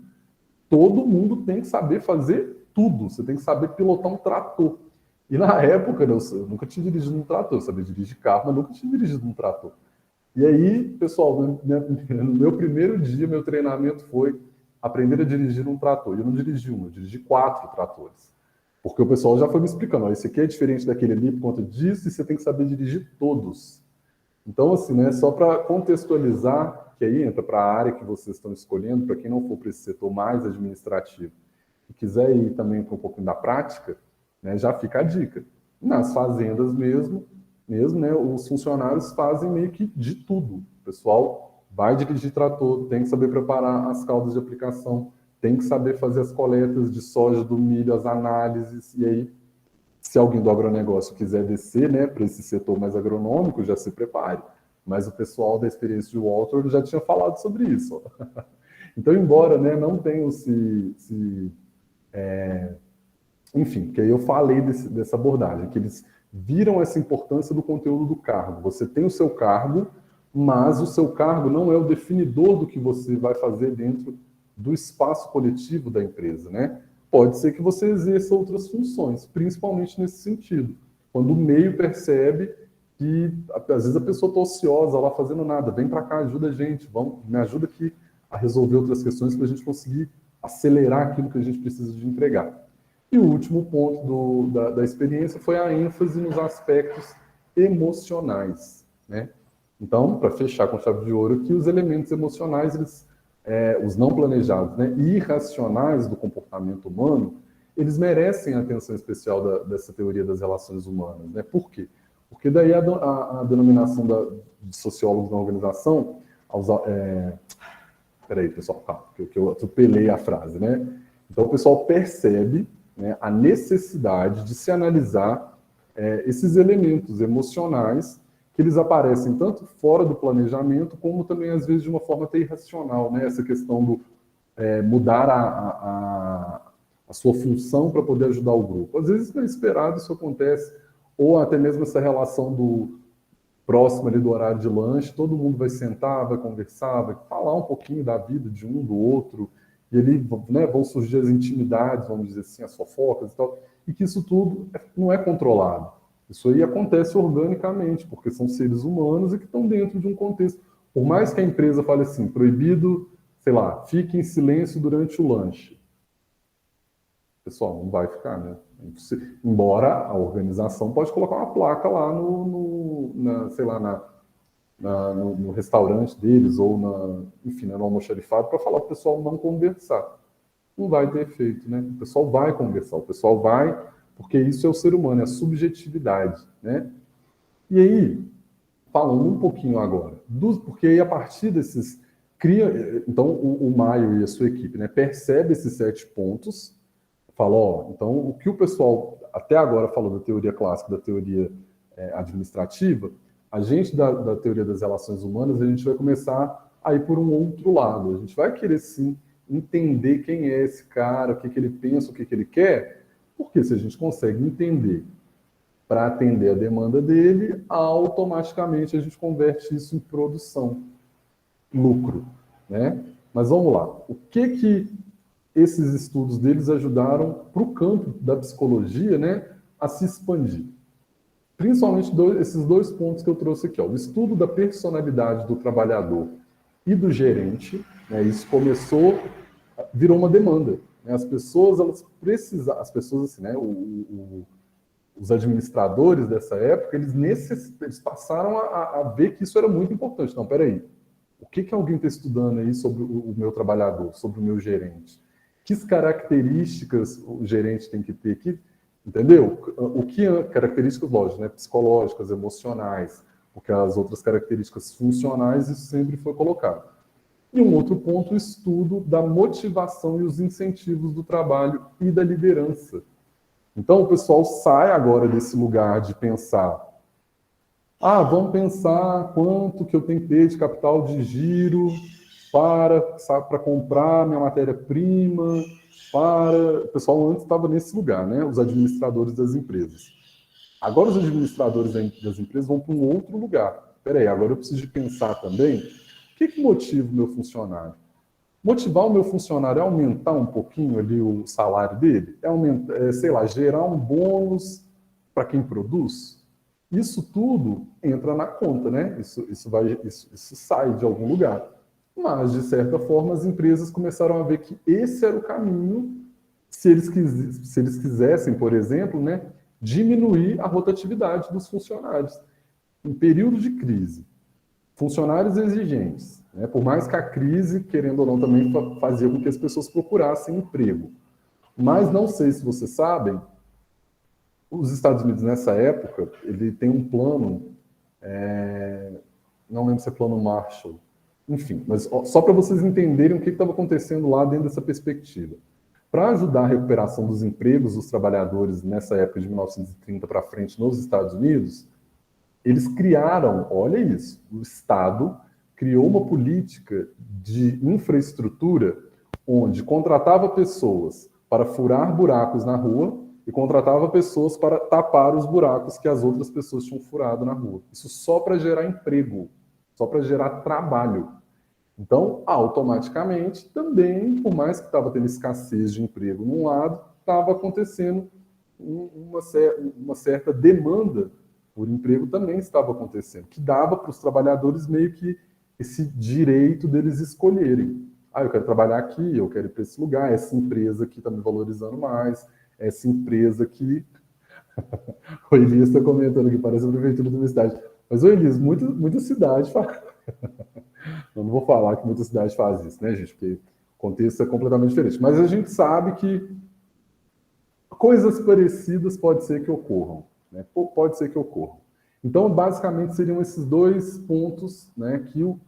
todo mundo tem que saber fazer tudo. Você tem que saber pilotar um trator. E na época, né, eu nunca tinha dirigido um trator, eu sabia dirigir carro, mas nunca tinha dirigido um trator. E aí, pessoal, no meu primeiro dia, meu treinamento foi aprender a dirigir um trator. E eu não dirigi um, eu dirigi 4 tratores. Porque o pessoal já foi me explicando, ó, esse aqui é diferente daquele ali por conta disso, e você tem que saber dirigir todos. Então, assim, né, só para contextualizar, que aí entra para a área que vocês estão escolhendo, para quem não for para esse setor mais administrativo e quiser ir também para um pouquinho da prática, né, já fica a dica. Nas fazendas mesmo, né, os funcionários fazem meio que de tudo. O pessoal vai dirigir trator, tem que saber preparar as caudas de aplicação, tem que saber fazer as coletas de soja, do milho, as análises, e aí se alguém do agronegócio quiser descer, né, para esse setor mais agronômico, já se prepare. Mas o pessoal da experiência de Walter já tinha falado sobre isso. Ó. Então, embora, né, não tenham enfim, que aí eu falei dessa abordagem, que eles viram essa importância do conteúdo do cargo. Você tem o seu cargo, mas o seu cargo não é o definidor do que você vai fazer dentro do espaço coletivo da empresa, né? Pode ser que você exerça outras funções, principalmente nesse sentido. Quando o meio percebe que, às vezes, a pessoa está ociosa lá fazendo nada, vem para cá, ajuda a gente, me ajuda aqui a resolver outras questões para a gente conseguir acelerar aquilo que a gente precisa de entregar. E o último ponto da experiência foi a ênfase nos aspectos emocionais, né? Então, para fechar com chave de ouro aqui, os elementos emocionais, os não planejados, né, e irracionais do comportamento humano, eles merecem a atenção especial dessa teoria das relações humanas, né? Por quê? Porque daí a denominação de sociólogos na organização, peraí, pessoal, calma, que eu atropelei a frase, né? Então, o pessoal percebe, né, a necessidade de se analisar esses elementos emocionais que eles aparecem tanto fora do planejamento, como também, às vezes, de uma forma até irracional, né? Essa questão do mudar a sua função para poder ajudar o grupo. Às vezes, inesperado, isso acontece, ou até mesmo essa relação do próximo ali do horário de lanche, todo mundo vai sentar, vai conversar, vai falar um pouquinho da vida de um, do outro, e ali, né, vão surgir as intimidades, vamos dizer assim, as fofocas e tal, e que isso tudo não é controlado. Isso aí acontece organicamente, porque são seres humanos e que estão dentro de um contexto. Por mais que a empresa fale assim, proibido, sei lá, fique em silêncio durante o lanche. Pessoal, não vai ficar, né? Embora a organização pode colocar uma placa lá sei lá, no restaurante deles ou enfim, no almoxarifado para falar para o pessoal não conversar. Não vai ter efeito, né? O pessoal vai conversar, o pessoal vai, porque isso é o ser humano, é a subjetividade, né? E aí, falando um pouquinho agora, porque aí a partir desses então o Maio e a sua equipe, né, percebe esses 7 pontos, fala, ó, então o que o pessoal até agora falou da teoria clássica, da teoria administrativa, a gente da teoria das relações humanas, a gente vai começar a ir por um outro lado. A gente vai querer sim entender quem é esse cara, o que ele pensa, o que ele quer, porque se a gente consegue entender para atender a demanda dele, automaticamente a gente converte isso em produção, lucro, né? Mas vamos lá, o que esses estudos deles ajudaram para o campo da psicologia, né, a se expandir? Principalmente esses 2 pontos que eu trouxe aqui, ó, o estudo da personalidade do trabalhador e do gerente, né, isso virou uma demanda, né? As pessoas, elas precisam, as pessoas assim, né, os administradores dessa época, eles passaram a ver que isso era muito importante. Não, peraí, o que alguém está estudando aí sobre o meu trabalhador, sobre o meu gerente? Que características o gerente tem que ter? Entendeu? O que características, lógico, né, psicológicas, emocionais, porque as outras características funcionais, isso sempre foi colocado. E um outro ponto, o estudo da motivação e os incentivos do trabalho e da liderança. Então, o pessoal sai agora desse lugar de pensar, vamos pensar quanto que eu tenho que ter de capital de giro para comprar minha matéria-prima, o pessoal antes estava nesse lugar, né? Os administradores das empresas. Agora os administradores das empresas vão para um outro lugar. Espera aí, agora eu preciso de pensar também o que motiva o meu funcionário. Motivar o meu funcionário é aumentar um pouquinho ali o salário dele? Sei lá, gerar um bônus para quem produz? Isso tudo entra na conta, né? Isso sai de algum lugar. Mas, de certa forma, as empresas começaram a ver que esse era o caminho, se eles quisessem, por exemplo, né, diminuir a rotatividade dos funcionários. Em período de crise, funcionários exigentes, né, por mais que a crise, querendo ou não, também fazia com que as pessoas procurassem emprego. Mas não sei se vocês sabem, os Estados Unidos, nessa época, ele tem um plano, não lembro se é plano Marshall, enfim, mas só para vocês entenderem o que estava acontecendo lá dentro dessa perspectiva. Para ajudar a recuperação dos empregos dos trabalhadores nessa época de 1930 para frente nos Estados Unidos, eles criaram, olha isso, o Estado criou uma política de infraestrutura onde contratava pessoas para furar buracos na rua e contratava pessoas para tapar os buracos que as outras pessoas tinham furado na rua. Isso só para gerar emprego, só para gerar trabalho. Então, automaticamente, também, por mais que estava tendo escassez de emprego num lado, estava acontecendo uma certa demanda por emprego também estava acontecendo, que dava para os trabalhadores meio que esse direito deles escolherem. Eu quero trabalhar aqui, eu quero ir para esse lugar, essa empresa aqui está me valorizando mais, essa empresa aqui... O Elias está comentando que parece a prefeitura da minha cidade. Mas, Elias, muita cidade faz... Eu não vou falar que muita cidade faz isso, né, gente? Porque o contexto é completamente diferente. Mas a gente sabe que coisas parecidas pode ser que ocorram, né? Pode ser que ocorram. Então, basicamente, seriam esses 2 pontos, né, que o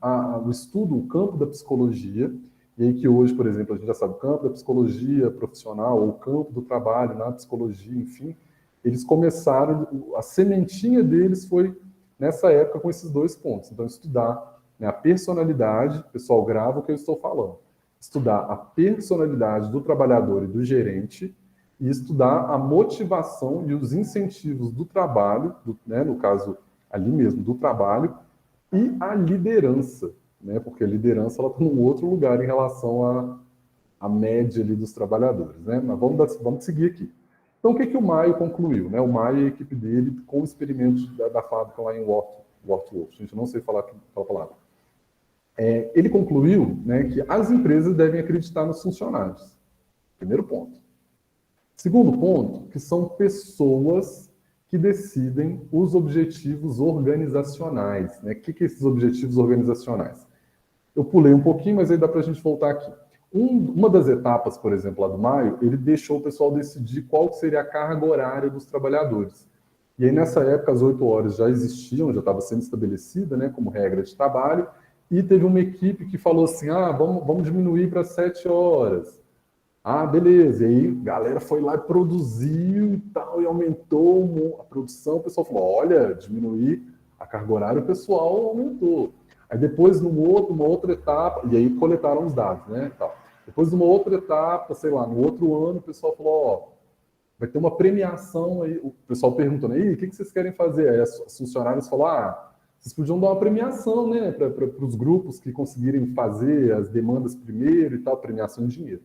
estudo, o campo da psicologia, e aí que hoje, por exemplo, a gente já sabe, o campo da psicologia profissional, ou o campo do trabalho na psicologia, enfim, eles começaram, a sementinha deles foi nessa época com esses 2 pontos. Então, estudar, né, a personalidade, pessoal, grava o que eu estou falando, estudar a personalidade do trabalhador e do gerente, e estudar a motivação e os incentivos do trabalho, né, no caso ali mesmo, do trabalho, e a liderança, né, porque a liderança está num outro lugar em relação à média ali dos trabalhadores. Né? Mas vamos seguir aqui. Então, o que o Maio concluiu? Né? O Maio e a equipe dele com o experimento da fábrica lá em Worthwolf. A gente não sei falar aquela palavra. Ele concluiu, né, que as empresas devem acreditar nos funcionários. Primeiro ponto. Segundo ponto, que são pessoas que decidem os objetivos organizacionais, né? O que são esses objetivos organizacionais? Eu pulei um pouquinho, mas aí dá para a gente voltar aqui. Uma das etapas, por exemplo, lá do Maio, ele deixou o pessoal decidir qual seria a carga horária dos trabalhadores. E aí, nessa época, as 8 horas já existiam, já estava sendo estabelecida, né, como regra de trabalho, e teve uma equipe que falou assim, vamos diminuir para 7 horas. Ah, beleza. E aí, a galera foi lá e produziu e tal, e aumentou a produção. O pessoal falou, olha, diminuir a carga horária, o pessoal aumentou. Aí depois, uma outra etapa, e aí coletaram os dados, né? Tal. Depois, numa outra etapa, sei lá, no outro ano, o pessoal falou, ó, vai ter uma premiação aí. O pessoal perguntando, aí, o que vocês querem fazer? Aí os funcionários falaram, vocês podiam dar uma premiação, né, para os grupos que conseguirem fazer as demandas primeiro e tal, premiação em dinheiro.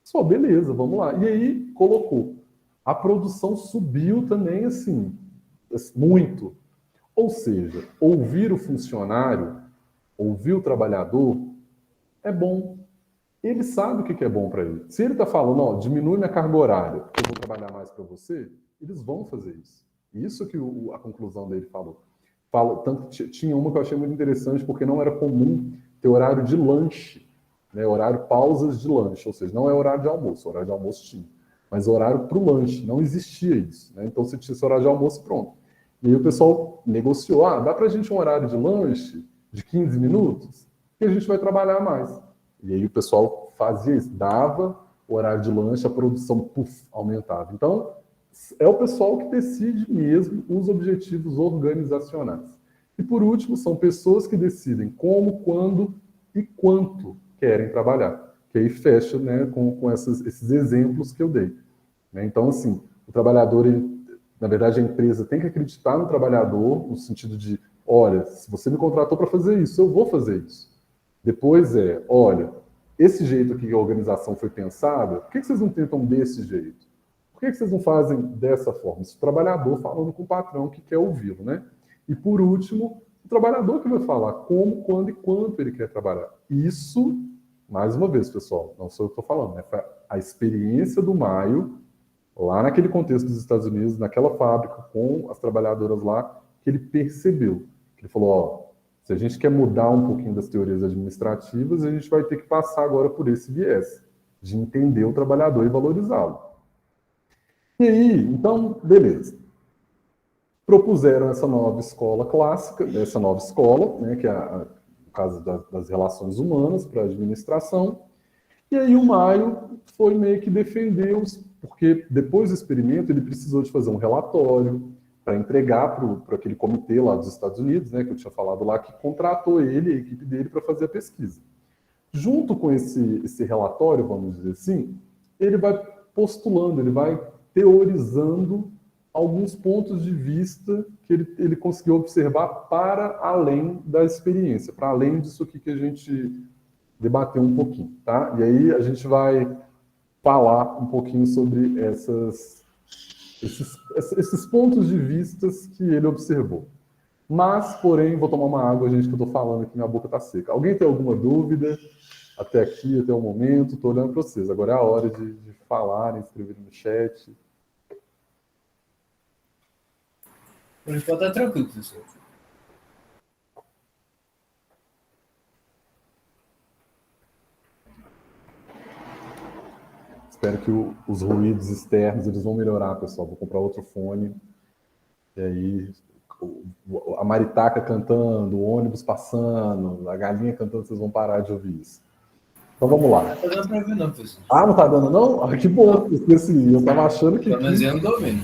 Só, beleza, vamos lá. E aí, colocou. A produção subiu também, assim, muito. Ou seja, ouvir o funcionário, ouvir o trabalhador, é bom. Ele sabe o que é bom para ele. Se ele está falando, ó, diminui minha carga horária, eu vou trabalhar mais para você, eles vão fazer isso. Isso que a conclusão dele falou. Tanto que tinha uma que eu achei muito interessante, porque não era comum ter horário de lanche, né, horário pausas de lanche, ou seja, não é horário de almoço tinha, mas horário para o lanche, não existia isso. Né? Então, você tinha esse horário de almoço, pronto. E aí o pessoal negociou, dá para a gente um horário de lanche de 15 minutos, e a gente vai trabalhar mais. E aí o pessoal fazia isso, dava o horário de lanche, a produção aumentava. Então, é o pessoal que decide mesmo os objetivos organizacionais. E por último, são pessoas que decidem como, quando e quanto querem trabalhar. Que aí fecha, né, com esses exemplos que eu dei. Né? Então, assim, o trabalhador, na verdade, a empresa tem que acreditar no trabalhador, no sentido de, olha, se você me contratou para fazer isso, eu vou fazer isso. Depois olha, esse jeito aqui que a organização foi pensada, por que vocês não tentam desse jeito? Por que vocês não fazem dessa forma? Isso o trabalhador falando com o patrão que quer ouvi-lo, né? E por último, o trabalhador que vai falar como, quando e quanto ele quer trabalhar. Isso, mais uma vez, pessoal, não sou eu que estou falando, né? Foi a experiência do Maio, lá naquele contexto dos Estados Unidos, naquela fábrica, com as trabalhadoras lá, que ele percebeu. Ele falou, ó, se a gente quer mudar um pouquinho das teorias administrativas, a gente vai ter que passar agora por esse viés, de entender o trabalhador e valorizá-lo. E aí, então, beleza. Propuseram essa nova escola clássica, essa nova escola, né, que é o caso das relações humanas para a administração. E aí o Maio foi meio que defender porque depois do experimento ele precisou de fazer um relatório para entregar para aquele comitê lá dos Estados Unidos, né, que eu tinha falado lá, que contratou ele, a equipe dele, para fazer a pesquisa. Junto com esse relatório, vamos dizer assim, ele vai postulando, ele vai teorizando alguns pontos de vista que ele conseguiu observar para além da experiência, para além disso aqui que a gente debateu um pouquinho, tá? E aí a gente vai falar um pouquinho sobre esses pontos de vistas que ele observou. Mas, porém, vou tomar uma água, gente, que eu estou falando aqui, minha boca está seca. Alguém tem alguma dúvida até aqui, até o momento? Estou olhando para vocês. Agora é a hora de falarem, escreverem no chat. Por enquanto é tranquilo, professor. Espero que os ruídos externos eles vão melhorar, pessoal. Vou comprar outro fone. E aí, a maritaca cantando, o ônibus passando, a galinha cantando, vocês vão parar de ouvir isso. Então vamos lá. Não tá dando pra ver, não, professor. Não tá dando, não? Que bom, porque assim, eu tava achando que. Pelo menos eu não tô vendo.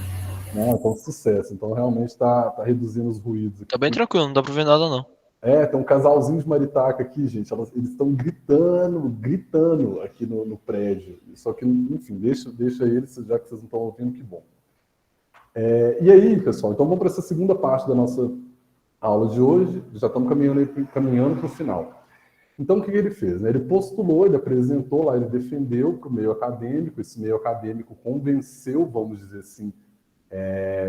Não, então sucesso. Então realmente tá reduzindo os ruídos aqui. Tá bem tranquilo, não dá pra ver nada, não. Tem um casalzinho de maritaca aqui, gente. Eles estão gritando aqui no prédio. Só que, enfim, deixa eles, já que vocês não estão ouvindo, que bom. E aí, pessoal, então vamos para essa segunda parte da nossa aula de hoje. Já estamos caminhando para o final. Então, o que ele fez? Né? Ele postulou, ele apresentou lá, ele defendeu para o meio acadêmico. Esse meio acadêmico convenceu, vamos dizer assim,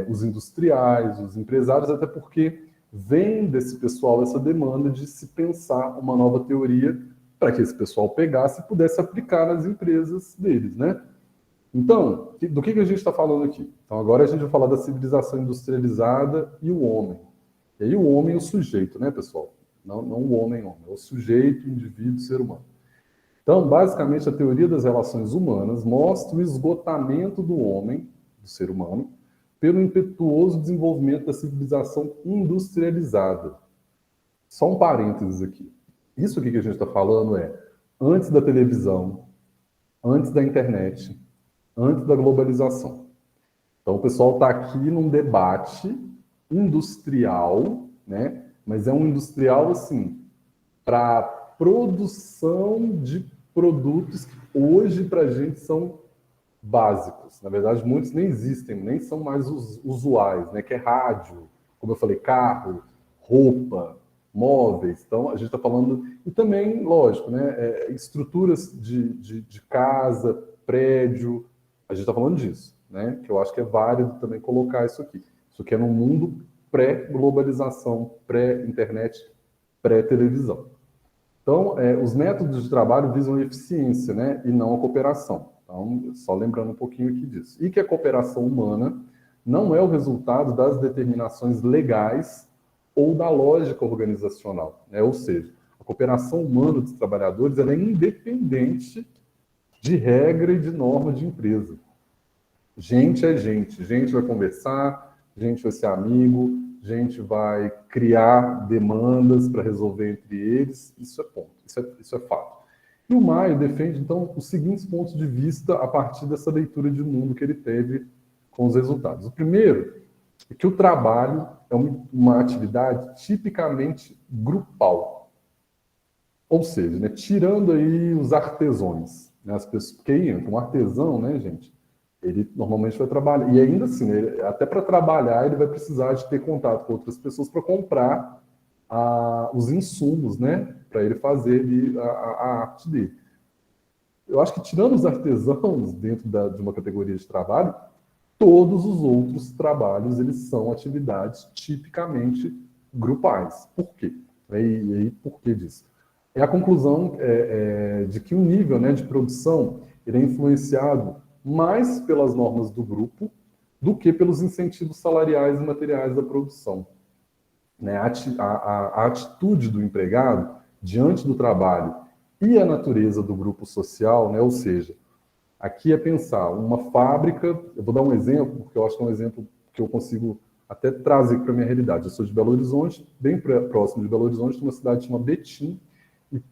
os industriais, os empresários, até porque vem desse pessoal essa demanda de se pensar uma nova teoria para que esse pessoal pegasse e pudesse aplicar nas empresas deles, né? Então, do que a gente está falando aqui? Então, agora a gente vai falar da civilização industrializada e o homem. E aí o homem é o sujeito, né, pessoal? Não o homem, é o sujeito, o indivíduo, o ser humano. Então, basicamente, a teoria das relações humanas mostra o esgotamento do homem, do ser humano, pelo impetuoso desenvolvimento da civilização industrializada. Só um parênteses aqui. Isso aqui que a gente está falando é antes da televisão, antes da internet, antes da globalização. Então, o pessoal está aqui num debate industrial, né? Mas é um industrial, assim, para produção de produtos que hoje para a gente são básicos. Na verdade, muitos nem existem, nem são mais usuais, né? Que é rádio, como eu falei, carro, roupa, móveis. Então, a gente está falando... E também, lógico, né? Estruturas de casa, prédio. A gente está falando disso, né? Que eu acho que é válido também colocar isso aqui. Isso aqui é num mundo pré-globalização, pré-internet, pré-televisão. Então, os métodos de trabalho visam a eficiência, né, e não a cooperação. Então, só lembrando um pouquinho aqui disso. E que a cooperação humana não é o resultado das determinações legais ou da lógica organizacional, né? Ou seja, a cooperação humana dos trabalhadores ela é independente de regra e de norma de empresa. Gente é gente vai conversar, gente vai ser amigo, gente vai criar demandas para resolver entre eles, isso é ponto, isso é fato. E o Maio defende, então, os seguintes pontos de vista a partir dessa leitura de mundo que ele teve com os resultados. O primeiro é que o trabalho é uma atividade tipicamente grupal. Ou seja, né, tirando aí os artesões, né, as pessoas, porque aí entra um artesão, né, gente, ele normalmente vai trabalhar, e ainda assim, até para trabalhar, ele vai precisar de ter contato com outras pessoas para comprar os insumos, né, para ele fazer ali, a arte dele. Eu acho que tirando os artesãos dentro de uma categoria de trabalho, todos os outros trabalhos, eles são atividades tipicamente grupais. Por quê? E aí, por que disso? É a conclusão de que o nível, né, de produção ele é influenciado mais pelas normas do grupo do que pelos incentivos salariais e materiais da produção. Né? A atitude do empregado diante do trabalho e a natureza do grupo social, né? Ou seja, aqui é pensar uma fábrica, eu vou dar um exemplo, porque eu acho que é um exemplo que eu consigo até trazer para a minha realidade. Eu sou de Belo Horizonte, bem próximo de Belo Horizonte, uma cidade chamada Betim,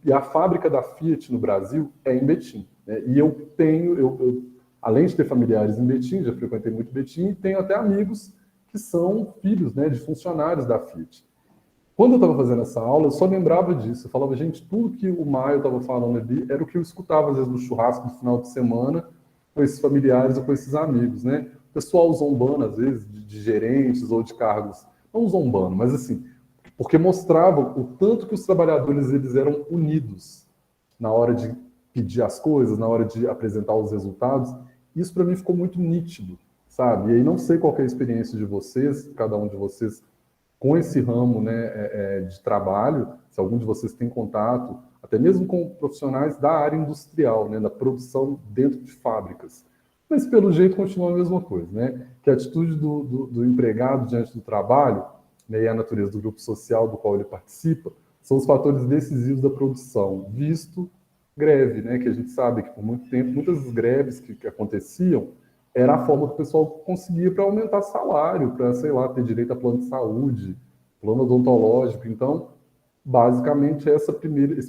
e a fábrica da Fiat no Brasil é em Betim. Né? E eu tenho, além de ter familiares em Betim, já frequentei muito Betim, e tenho até amigos que são filhos, né, de funcionários da Fiat. Quando eu estava fazendo essa aula, eu só lembrava disso. Eu falava, gente, tudo que o Maio estava falando ali era o que eu escutava, às vezes, no churrasco do final de semana, com esses familiares ou com esses amigos, né? O pessoal zombando, às vezes, de gerentes ou de cargos. Não zombando, mas assim, porque mostrava o tanto que os trabalhadores eles eram unidos na hora de pedir as coisas, na hora de apresentar os resultados. Isso, para mim, ficou muito nítido, sabe? E aí, não sei qual é a experiência de vocês, cada um de vocês, com esse ramo, né, de trabalho, se algum de vocês tem contato, até mesmo com profissionais da área industrial, né, da produção dentro de fábricas. Mas, pelo jeito, continua a mesma coisa, né? Que a atitude do empregado diante do trabalho, né, e a natureza do grupo social do qual ele participa, são os fatores decisivos da produção, visto greve, né, que a gente sabe que por muito tempo, muitas greves que aconteciam, era a forma que o pessoal conseguia para aumentar salário, para, sei lá, ter direito a plano de saúde, plano odontológico. Então, basicamente, esse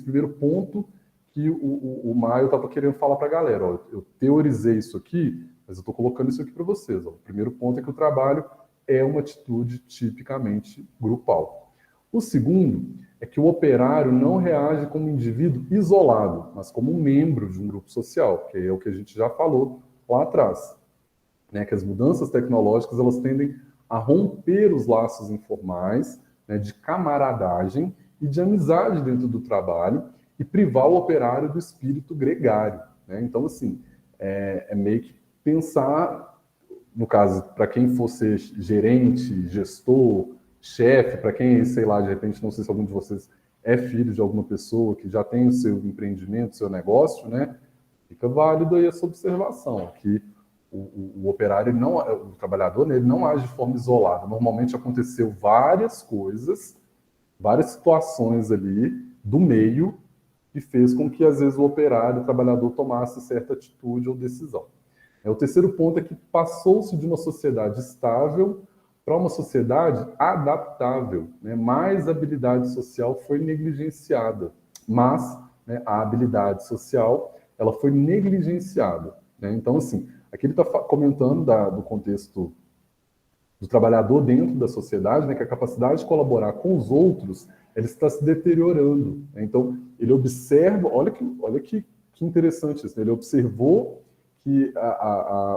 primeiro ponto que o Maio estava querendo falar para a galera. Ó, eu teorizei isso aqui, mas eu estou colocando isso aqui para vocês. Ó. O primeiro ponto é que o trabalho é uma atitude tipicamente grupal. O segundo é que o operário não reage como um indivíduo isolado, mas como um membro de um grupo social, que é o que a gente já falou lá atrás. Né, que as mudanças tecnológicas elas tendem a romper os laços informais, né, de camaradagem e de amizade dentro do trabalho e privar o operário do espírito gregário. Né? Então, assim, é meio que pensar, no caso, para quem fosse gerente, gestor, chefe, para quem, sei lá, de repente, não sei se algum de vocês é filho de alguma pessoa que já tem o seu empreendimento, o seu negócio, né? Fica válido aí essa observação, que o operário, ele não, o trabalhador, né, ele não age de forma isolada. Normalmente aconteceu várias coisas, várias situações ali do meio que fez com que, às vezes, o operário, o trabalhador, tomasse certa atitude ou decisão. O terceiro ponto é que passou-se de uma sociedade estável para uma sociedade adaptável, né? Mais habilidade social foi negligenciada, mas, né, a habilidade social ela foi negligenciada, né? Então, assim, aqui ele está comentando do contexto do trabalhador dentro da sociedade, né, que a capacidade de colaborar com os outros ela está se deteriorando, né? Então, ele observa, olha que interessante isso, né? Ele observou que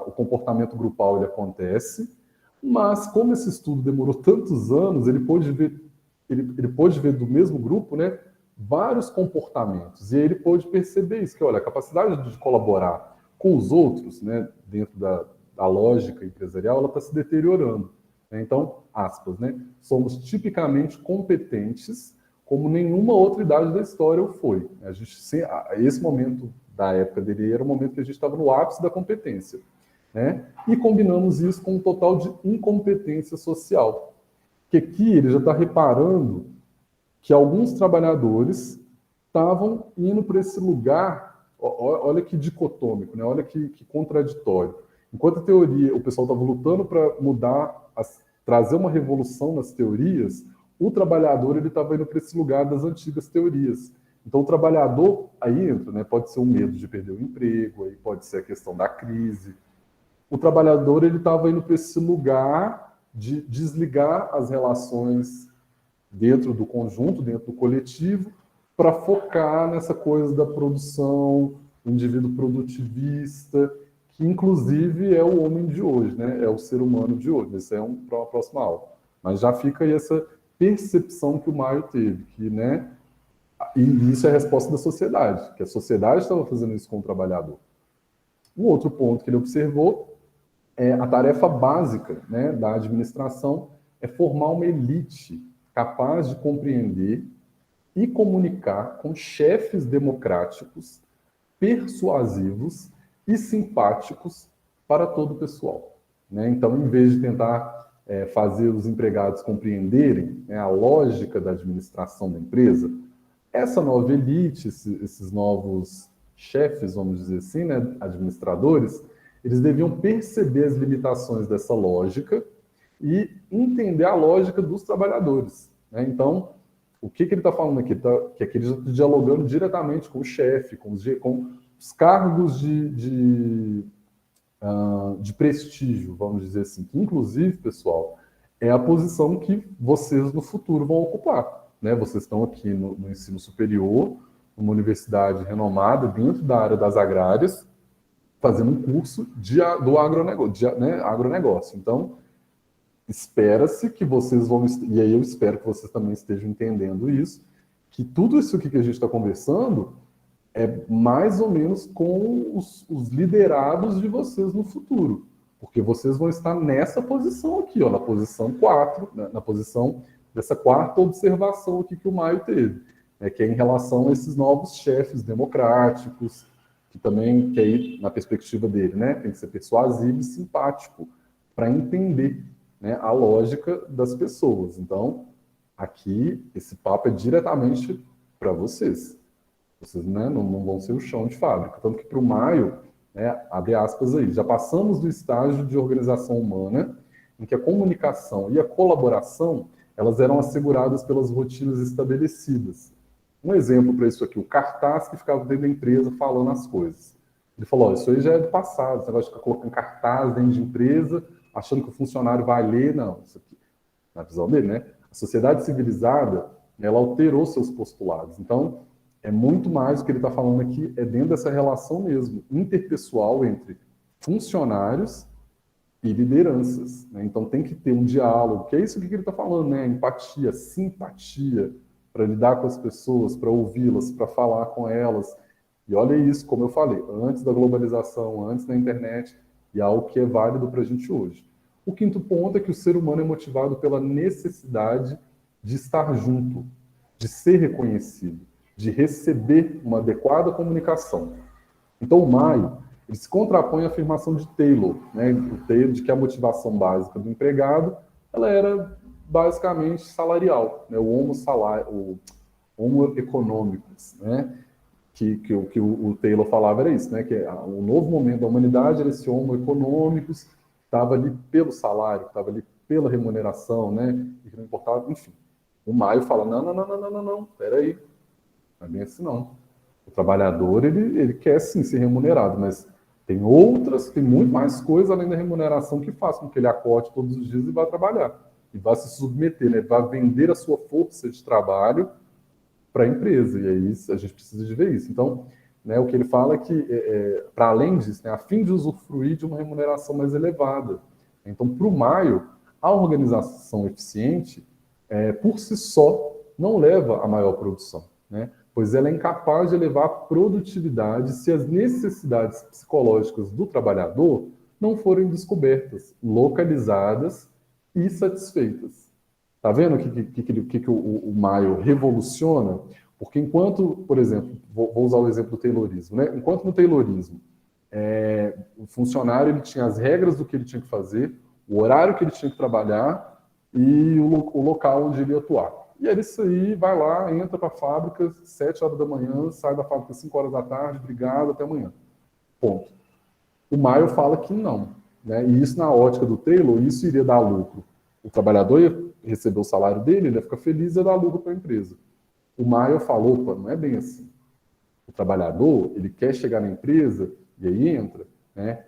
o comportamento grupal ele acontece, mas como esse estudo demorou tantos anos, ele pôde ver do mesmo grupo, né, vários comportamentos, e aí ele pôde perceber isso, que olha, a capacidade de colaborar com os outros, né, dentro da lógica empresarial, ela está se deteriorando. Então, aspas, né, somos tipicamente competentes como nenhuma outra idade da história o foi. Esse momento da época dele era o momento que a gente estava no ápice da competência, né? E combinamos isso com um total de incompetência social. Que aqui ele já está reparando que alguns trabalhadores estavam indo para esse lugar, olha que dicotômico, né? Olha que contraditório. Enquanto a teoria, o pessoal estava lutando para mudar, trazer uma revolução nas teorias, o trabalhador ele estava indo para esse lugar das antigas teorias. Então, o trabalhador, aí entra, né? Pode ser o medo de perder o emprego, aí pode ser a questão da crise. O trabalhador ele estava indo para esse lugar de desligar as relações dentro do conjunto, dentro do coletivo, para focar nessa coisa da produção, indivíduo produtivista, que inclusive é o homem de hoje, né? É o ser humano de hoje. Isso é para uma próxima aula. Mas já fica aí essa percepção que o Maio teve, que, né? E isso é a resposta da sociedade, que a sociedade estava fazendo isso com o trabalhador. Um outro ponto que ele observou é a tarefa básica, né, da administração é formar uma elite capaz de compreender e comunicar com chefes democráticos, persuasivos e simpáticos para todo o pessoal, né? Então, em vez de tentar fazer os empregados compreenderem, né, a lógica da administração da empresa, essa nova elite, esses novos chefes, vamos dizer assim, né, administradores, eles deviam perceber as limitações dessa lógica e entender a lógica dos trabalhadores, né? Então, o que ele está falando aqui? Que aqui ele já está dialogando diretamente com o chefe, com os cargos de prestígio, vamos dizer assim, que inclusive, pessoal, é a posição que vocês no futuro vão ocupar, né? Vocês estão aqui no ensino superior, numa universidade renomada, dentro da área das agrárias, fazendo um curso do agronegócio, né? Agronegócio. Então, espera-se que vocês vão, e aí eu espero que vocês também estejam entendendo isso, que tudo isso aqui que a gente está conversando é mais ou menos com os liderados de vocês no futuro, porque vocês vão estar nessa posição aqui, ó, na posição 4, né, na posição dessa quarta observação aqui que o Maio teve, né, que é em relação a esses novos chefes democráticos, que também, que aí, na perspectiva dele, né, tem que ser persuasivo e simpático, para entender, né, a lógica das pessoas. Então, aqui, esse papo é diretamente para vocês. Vocês, né, não vão ser o chão de fábrica. Tanto que para o Maio, né, abre aspas aí, já passamos do estágio de organização humana em que a comunicação e a colaboração elas eram asseguradas pelas rotinas estabelecidas. Um exemplo para isso aqui, o cartaz que ficava dentro da empresa falando as coisas. Ele falou, isso aí já é do passado, esse negócio de ficar colocando cartaz dentro de empresa, achando que o funcionário vai ler, não, isso aqui, na visão dele, né? A sociedade civilizada, ela alterou seus postulados. Então, é muito mais o que ele está falando aqui, é dentro dessa relação mesmo, interpessoal entre funcionários e lideranças, né? Então tem que ter um diálogo, que é isso que ele está falando, né? Empatia, simpatia, para lidar com as pessoas, para ouvi-las, para falar com elas. E olha isso, como eu falei, antes da globalização, antes da internet, e algo que é válido para a gente hoje. O quinto ponto é que o ser humano é motivado pela necessidade de estar junto, de ser reconhecido, de receber uma adequada comunicação. Então, o Maio, Ele se contrapõe à afirmação de Taylor, né, o Taylor, de que a motivação básica do empregado ela era basicamente salarial, né, o homo economicus, né, que o Taylor falava era isso, né, que o novo momento da humanidade era esse homo economicus, que estava ali pelo salário, que estava ali pela remuneração, né, e que não importava, enfim. O Maio fala, não, peraí, não é bem assim não. O trabalhador, ele quer sim ser remunerado, mas tem muito mais coisas além da remuneração que faz com que ele acorde todos os dias e vá trabalhar. E vá se submeter, né? Vá vender a sua força de trabalho para a empresa. E aí a gente precisa de ver isso. Então, né, o que ele fala é que, para além disso, né, a fim de usufruir de uma remuneração mais elevada. Então, para o Maio, a organização eficiente, por si só, não leva a maior produção, né? Pois ela é incapaz de elevar a produtividade se as necessidades psicológicas do trabalhador não forem descobertas, localizadas e satisfeitas. Tá vendo o que o Maio revoluciona? Porque enquanto, por exemplo, vou usar o exemplo do Taylorismo, né? Enquanto no Taylorismo, o funcionário ele tinha as regras do que ele tinha que fazer, o horário que ele tinha que trabalhar e o local onde ele ia atuar. E é isso aí, vai lá, entra para a fábrica, 7 horas da manhã, sai da fábrica 5 horas da tarde, obrigado, até amanhã. Ponto. O Maio fala que não. Né? E isso, na ótica do Taylor, isso iria dar lucro. O trabalhador ia receber o salário dele, ele ia ficar feliz e ia dar lucro para a empresa. O Maio falou, opa, não é bem assim. O trabalhador, ele quer chegar na empresa, e aí entra, né?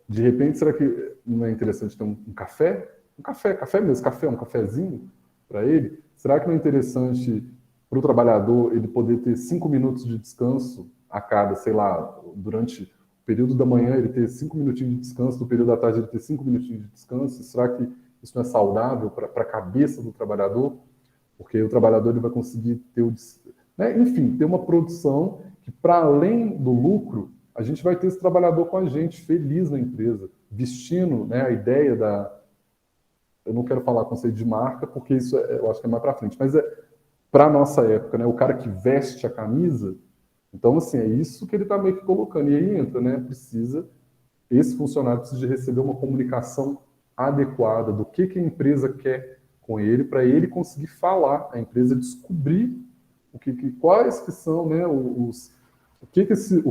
De repente, será que não é interessante ter um café? Café mesmo, um cafezinho para ele? Será que não é interessante para o trabalhador ele poder ter 5 minutos de descanso a cada, sei lá, durante o período da manhã ele ter 5 minutinhos de descanso, no período da tarde ele ter 5 minutinhos de descanso? Será que isso não é saudável para a cabeça do trabalhador? Porque o trabalhador ele vai conseguir ter enfim, ter uma produção que, para além do lucro, a gente vai ter esse trabalhador com a gente, feliz na empresa, vestindo, né, a ideia da... Eu não quero falar conceito de marca, porque isso eu acho que é mais para frente, mas para a nossa época, né, o cara que veste a camisa, então, assim, é isso que ele está meio que colocando. E aí entra, né, esse funcionário precisa de receber uma comunicação adequada do que a empresa quer com ele, para ele conseguir falar, a empresa descobrir quais que são, né, o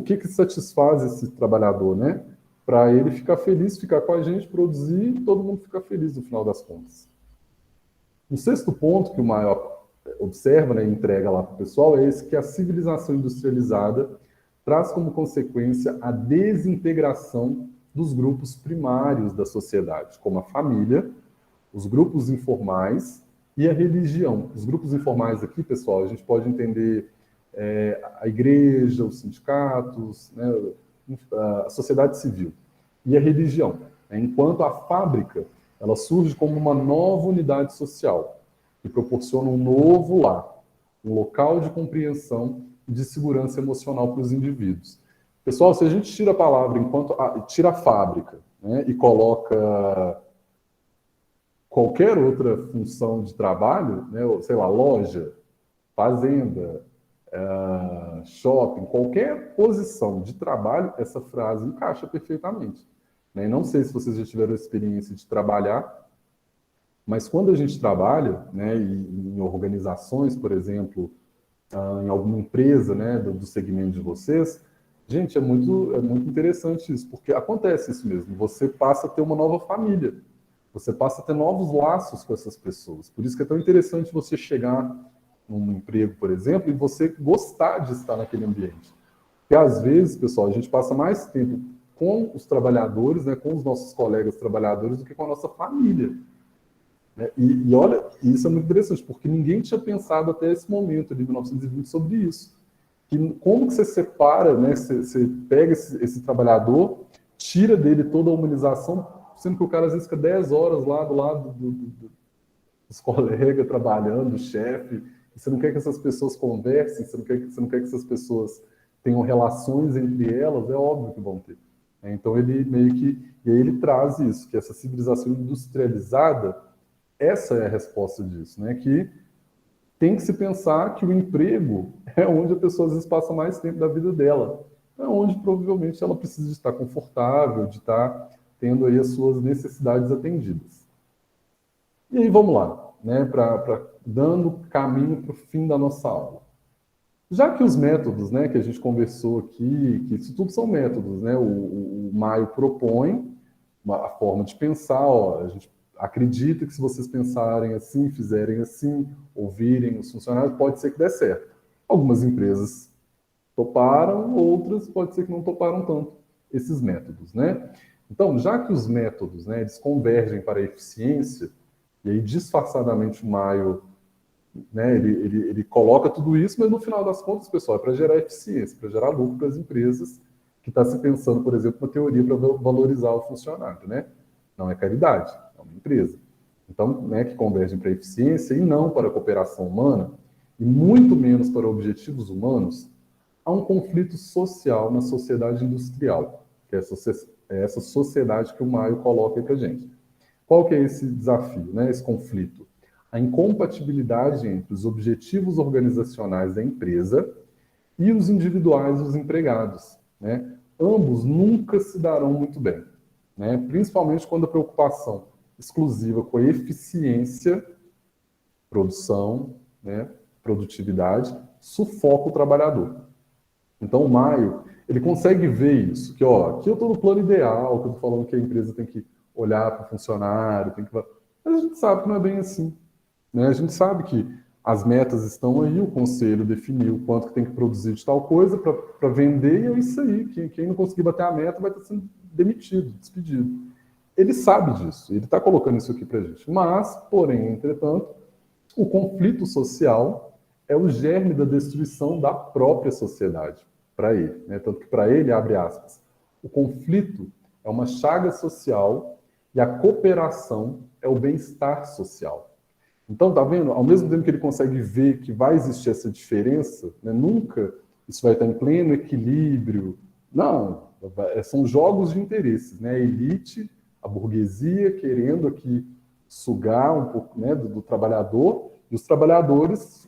que satisfaz esse trabalhador, né, para ele ficar feliz, ficar com a gente, produzir e todo mundo ficar feliz no final das contas. O sexto ponto que o Maior observa, né, e entrega lá para o pessoal é esse, que a civilização industrializada traz como consequência a desintegração dos grupos primários da sociedade, como a família, os grupos informais e a religião. Os grupos informais aqui, pessoal, a gente pode entender a igreja, os sindicatos, né, a sociedade civil e a religião. Enquanto a fábrica, ela surge como uma nova unidade social, que proporciona um novo lar, um local de compreensão e de segurança emocional para os indivíduos. Pessoal, se a gente tira a palavra tira a fábrica, né, e coloca qualquer outra função de trabalho, né, sei lá, loja, fazenda, shopping, qualquer posição de trabalho, essa frase encaixa perfeitamente. Né? E não sei se vocês já tiveram a experiência de trabalhar, mas quando a gente trabalha, né, em organizações, por exemplo, em alguma empresa, né, do segmento de vocês, gente, é muito interessante isso, porque acontece isso mesmo. Você passa a ter uma nova família. Você passa a ter novos laços com essas pessoas. Por isso que é tão interessante você chegar num emprego, por exemplo, e você gostar de estar naquele ambiente. Porque às vezes, pessoal, a gente passa mais tempo com os trabalhadores, né, com os nossos colegas trabalhadores, do que com a nossa família. E olha, isso é muito interessante, porque ninguém tinha pensado até esse momento, de 1920, sobre isso. Como que você separa, né, você pega esse trabalhador, tira dele toda a humanização, sendo que o cara às vezes fica 10 horas lá do lado dos colegas trabalhando, do chefe, e você não quer que essas pessoas conversem, você não quer que essas pessoas tenham relações entre elas, é óbvio que vão ter. Então ele e aí ele traz isso, que essa civilização industrializada, essa é a resposta disso, né? Que tem que se pensar que o emprego é onde a pessoa às vezes passa mais tempo da vida dela. é onde provavelmente ela precisa estar confortável, de estar tendo aí as suas necessidades atendidas. E aí vamos lá, né, dando caminho para o fim da nossa aula. Já que os métodos, né, que a gente conversou aqui, que isso tudo são métodos, né, o Maio propõe a forma de pensar, ó, a gente acredita que se vocês pensarem assim, fizerem assim, ouvirem os funcionários, pode ser que dê certo. Algumas empresas toparam, outras pode ser que não toparam tanto esses métodos, né? Então, já que os métodos, né, eles convergem para a eficiência, e aí disfarçadamente o Maio, né, ele coloca tudo isso, mas no final das contas, pessoal, é para gerar eficiência, para gerar lucro para as empresas, que está se pensando, por exemplo, uma teoria para valorizar o funcionário, né? Não é caridade, é uma empresa. Então, né, que convergem para a eficiência e não para a cooperação humana, e muito menos para objetivos humanos, há um conflito social na sociedade industrial, que é essa sociedade que o Maio coloca aí para a gente. Qual que é esse desafio, né, esse conflito? A incompatibilidade entre os objetivos organizacionais da empresa e os individuais dos empregados, né? Ambos nunca se darão muito bem, né? Principalmente quando a preocupação exclusiva com a eficiência, produção, né, produtividade, sufoca o trabalhador. Então, o Maio, ele consegue ver isso, que, ó, aqui eu estou no plano ideal, que eu estou falando que a empresa tem que olhar para o funcionário, tem que... Mas a gente sabe que não é bem assim, né? A gente sabe que as metas estão aí, o conselho definiu quanto que tem que produzir de tal coisa para vender, e é isso aí. Quem não conseguir bater a meta vai estar sendo demitido, despedido. Ele sabe disso, ele está colocando isso aqui para a gente. Mas, porém, entretanto, o conflito social é o germe da destruição da própria sociedade, para ele, né? Tanto que para ele, abre aspas, o conflito é uma chaga social e a cooperação é o bem-estar social. Então, tá vendo? Ao mesmo tempo que ele consegue ver que vai existir essa diferença, né, nunca isso vai estar em pleno equilíbrio. Não, são jogos de interesses, né? A elite, a burguesia querendo aqui sugar um pouco, né, do trabalhador, e os trabalhadores,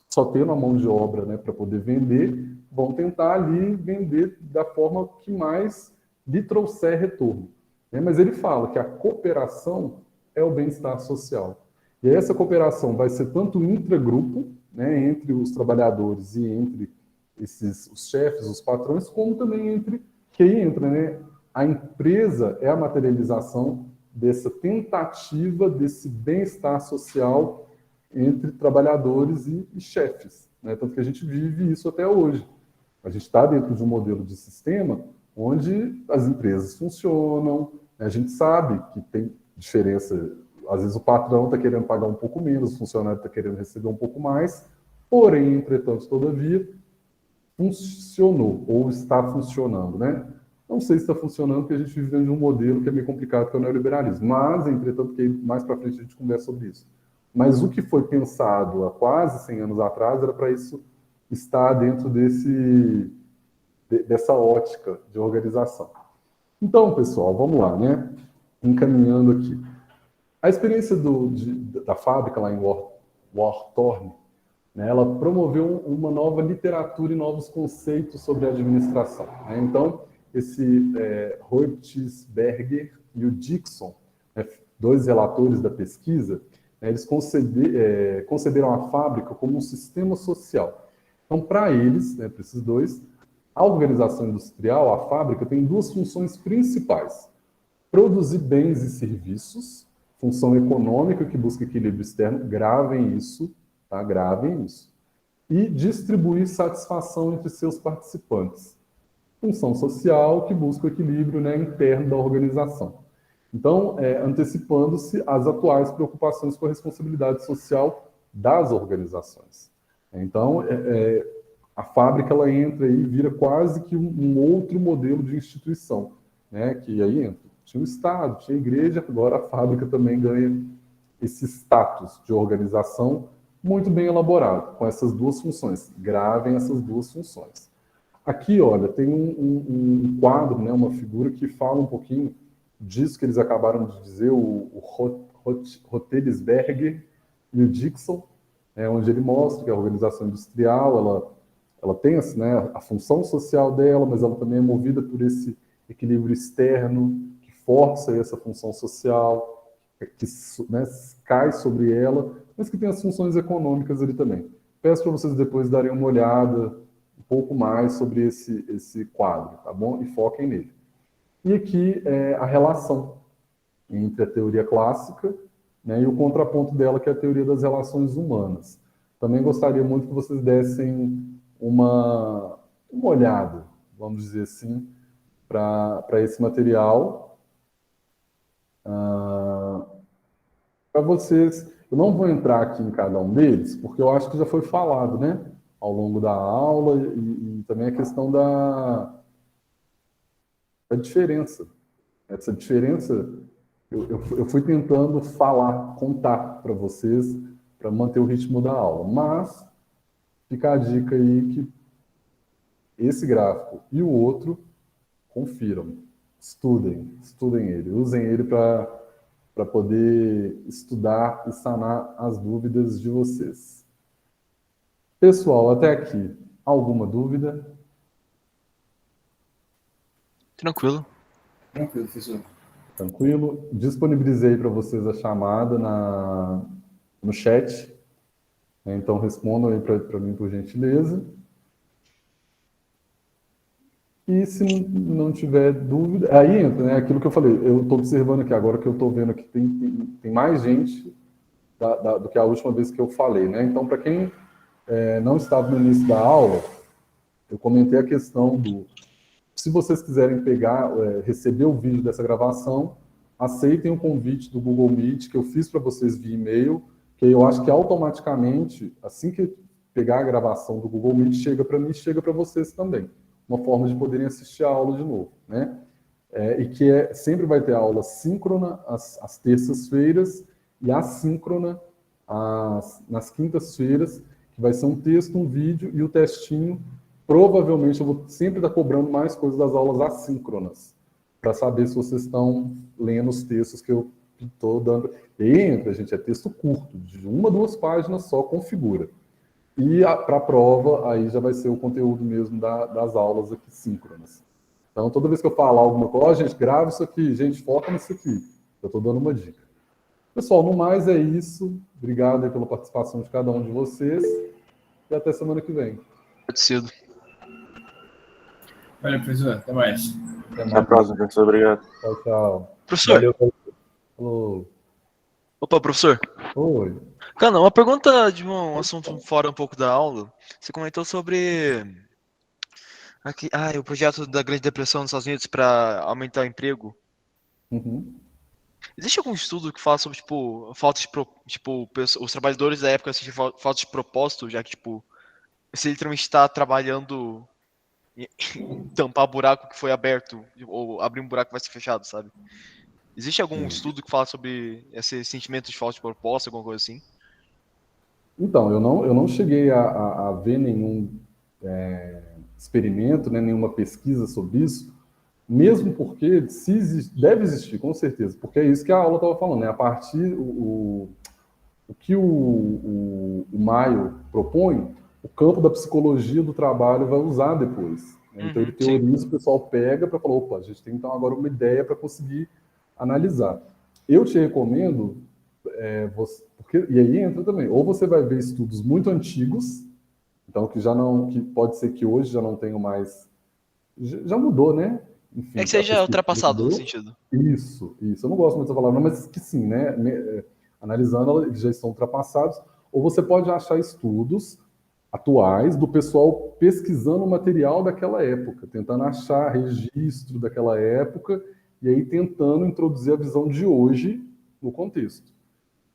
só tendo a mão de obra, né, para poder vender, vão tentar ali vender da forma que mais lhe trouxer retorno, né? Mas ele fala que a cooperação é o bem-estar social. E essa cooperação vai ser tanto intragrupo, né, entre os trabalhadores e entre os chefes, os patrões, como também entre quem entra, né? A empresa é a materialização dessa tentativa desse bem-estar social entre trabalhadores e chefes, né? Tanto que a gente vive isso até hoje. A gente está dentro de um modelo de sistema onde as empresas funcionam, né? A gente sabe que tem diferença. Às vezes o patrão está querendo pagar um pouco menos, o funcionário está querendo receber um pouco mais, porém, entretanto, todavia, funcionou ou está funcionando, né? Não sei se está funcionando, porque a gente vive dentro de um modelo que é meio complicado, que é o neoliberalismo. Mas, entretanto, que mais para frente a gente conversa sobre isso. Mas o que foi pensado há quase 100 anos atrás era para isso estar dentro dessa ótica de organização. Então, pessoal, vamos lá, né? Encaminhando aqui. A experiência da fábrica lá em Warthorne, né, ela promoveu uma nova literatura e novos conceitos sobre a administração, né? Então, esse Reutersberger e o Dixon, né, dois relatores da pesquisa, né, eles conceberam a fábrica como um sistema social. Então, para eles, né, para esses dois, a organização industrial, a fábrica, tem duas funções principais: produzir bens e serviços, função econômica que busca equilíbrio externo, gravem isso, tá? Gravem isso. E distribuir satisfação entre seus participantes, função social que busca o equilíbrio, né, interno da organização. Então, antecipando-se às atuais preocupações com a responsabilidade social das organizações. Então, a fábrica ela entra e vira quase que um outro modelo de instituição, né, que aí entra. Tinha o Estado, tinha a igreja, agora a fábrica também ganha esse status de organização muito bem elaborado, com essas duas funções. Gravem essas duas funções. Aqui, olha, tem um quadro, né, uma figura que fala um pouquinho disso que eles acabaram de dizer, o Reutersberger e o Dixon, onde ele mostra que a organização industrial ela ela tem assim, né, a função social dela, mas ela também é movida por esse equilíbrio externo que força essa função social, que, né, cai sobre ela, mas que tem as funções econômicas ali também. Peço para vocês depois darem uma olhada um pouco mais sobre esse quadro, tá bom? E foquem nele. E aqui é a relação entre a teoria clássica, né, e o contraponto dela, que é a teoria das relações humanas. Também gostaria muito que vocês dessem uma olhada, vamos dizer assim, para esse material. Para vocês, eu não vou entrar aqui em cada um deles, porque eu acho que já foi falado, né, ao longo da aula, e também a questão da diferença. Essa diferença, eu fui tentando falar, contar para vocês, para manter o ritmo da aula. Mas fica a dica aí que esse gráfico e o outro, confiram, estudem ele, usem ele para poder estudar e sanar as dúvidas de vocês. Pessoal, até aqui, alguma dúvida? Tranquilo. Tranquilo, professor. Tranquilo? Disponibilizei para vocês a chamada no chat, né? Então respondam aí para mim, por gentileza. E se não tiver dúvida, aí entra, né, aquilo que eu falei, eu estou observando aqui agora, que eu estou vendo que tem mais gente do que a última vez que eu falei, né? Então, para quem não estava no início da aula, eu comentei a questão se vocês quiserem pegar, receber o vídeo dessa gravação, aceitem o convite do Google Meet, que eu fiz para vocês via e-mail, que eu acho que automaticamente, assim que pegar a gravação do Google Meet, chega para mim, chega para vocês também. Uma forma de poderem assistir a aula de novo, né? E que sempre vai ter aula síncrona às terças-feiras e assíncrona nas quintas-feiras, que vai ser um texto, um vídeo e o textinho. Provavelmente eu vou sempre estar cobrando mais coisas das aulas assíncronas, para saber se vocês estão lendo os textos que eu estou dando. Entra, gente, é texto curto, de 1 a 2 páginas só, configura. E para a prova, aí já vai ser o conteúdo mesmo das aulas aqui síncronas. Então, toda vez que eu falar alguma coisa, gente, grava isso aqui, gente, foca nisso aqui. Eu estou dando uma dica. Pessoal, no mais é isso. Obrigado aí pela participação de cada um de vocês. E até semana que vem. Agradecido. Valeu, professor. Até mais. Até Até a próxima, professor. Obrigado. Tchau, tchau. Professor. Valeu. Falou. Opa, professor. Oi. Cara, uma pergunta de um assunto fora um pouco da aula. Você comentou sobre o projeto da Grande Depressão nos Estados Unidos para aumentar o emprego. Uhum. Existe algum estudo que fala sobre, tipo, falta de os trabalhadores da época sentem falta de propósito, já que, tipo, você literalmente está trabalhando em tampar buraco que foi aberto, ou abrir um buraco que vai ser fechado, sabe? Existe algum estudo que fala sobre esse sentimento de falta de propósito, alguma coisa assim? Então, eu não cheguei a ver nenhum experimento, né, nenhuma pesquisa sobre isso, mesmo porque deve existir, com certeza, porque é isso que a aula estava falando, né? A partir o que o Maio propõe, o campo da psicologia do trabalho vai usar depois, né? Então ele teoriza, o pessoal pega para falar, opa, a gente tem então agora uma ideia para conseguir analisar. Eu te recomendo, e aí entra também, ou você vai ver estudos muito antigos, então que pode ser que hoje já não tenham mais, já mudou, né? Enfim, É que seja ultrapassado no sentido. Isso. Eu não gosto muito dessa palavra, mas que sim, né? Analisando, eles já estão ultrapassados. Ou você pode achar estudos atuais do pessoal pesquisando o material daquela época, tentando achar registro daquela época e aí tentando introduzir a visão de hoje no contexto.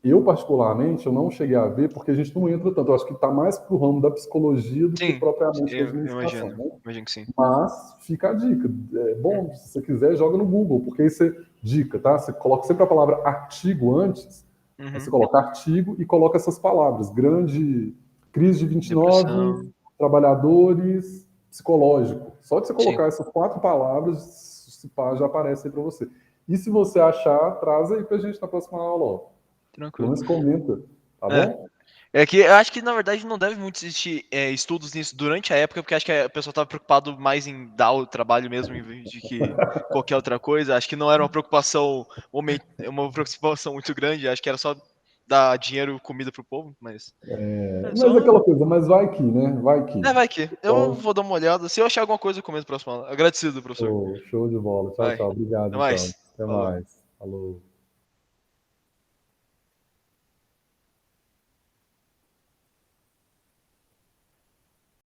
Eu, particularmente, eu não cheguei a ver, porque a gente não entra tanto. Eu acho que está mais para o ramo da psicologia do que propriamente da administração. Imagino que sim. Mas fica a dica. É bom, se você quiser, joga no Google, porque aí você dica, tá? Você coloca sempre a palavra artigo antes, aí você coloca artigo e coloca essas palavras. Grande crise de 29, depressão, trabalhadores, psicológico. Só de você colocar essas 4 palavras, esse pá já aparece aí para você. E se você achar, traz aí para a gente na próxima aula, ó. Tranquilo. Pelo menos comenta, tá bom? É que eu acho que, na verdade, não deve muito existir estudos nisso durante a época, porque acho que a pessoa estava preocupado mais em dar o trabalho mesmo, em vez de que qualquer outra coisa. Acho que não era uma preocupação muito grande, acho que era só dar dinheiro e comida pro povo, mas... Mas aquela coisa, mas vai que, né? Vai que. Vai que. Eu Então, vou dar uma olhada. Se eu achar alguma coisa, eu comento próximo aula. Agradecido, professor. show de bola. Tchau, Vai. tchau. Até Obrigado, então. mais. Até Falou. mais. Falou.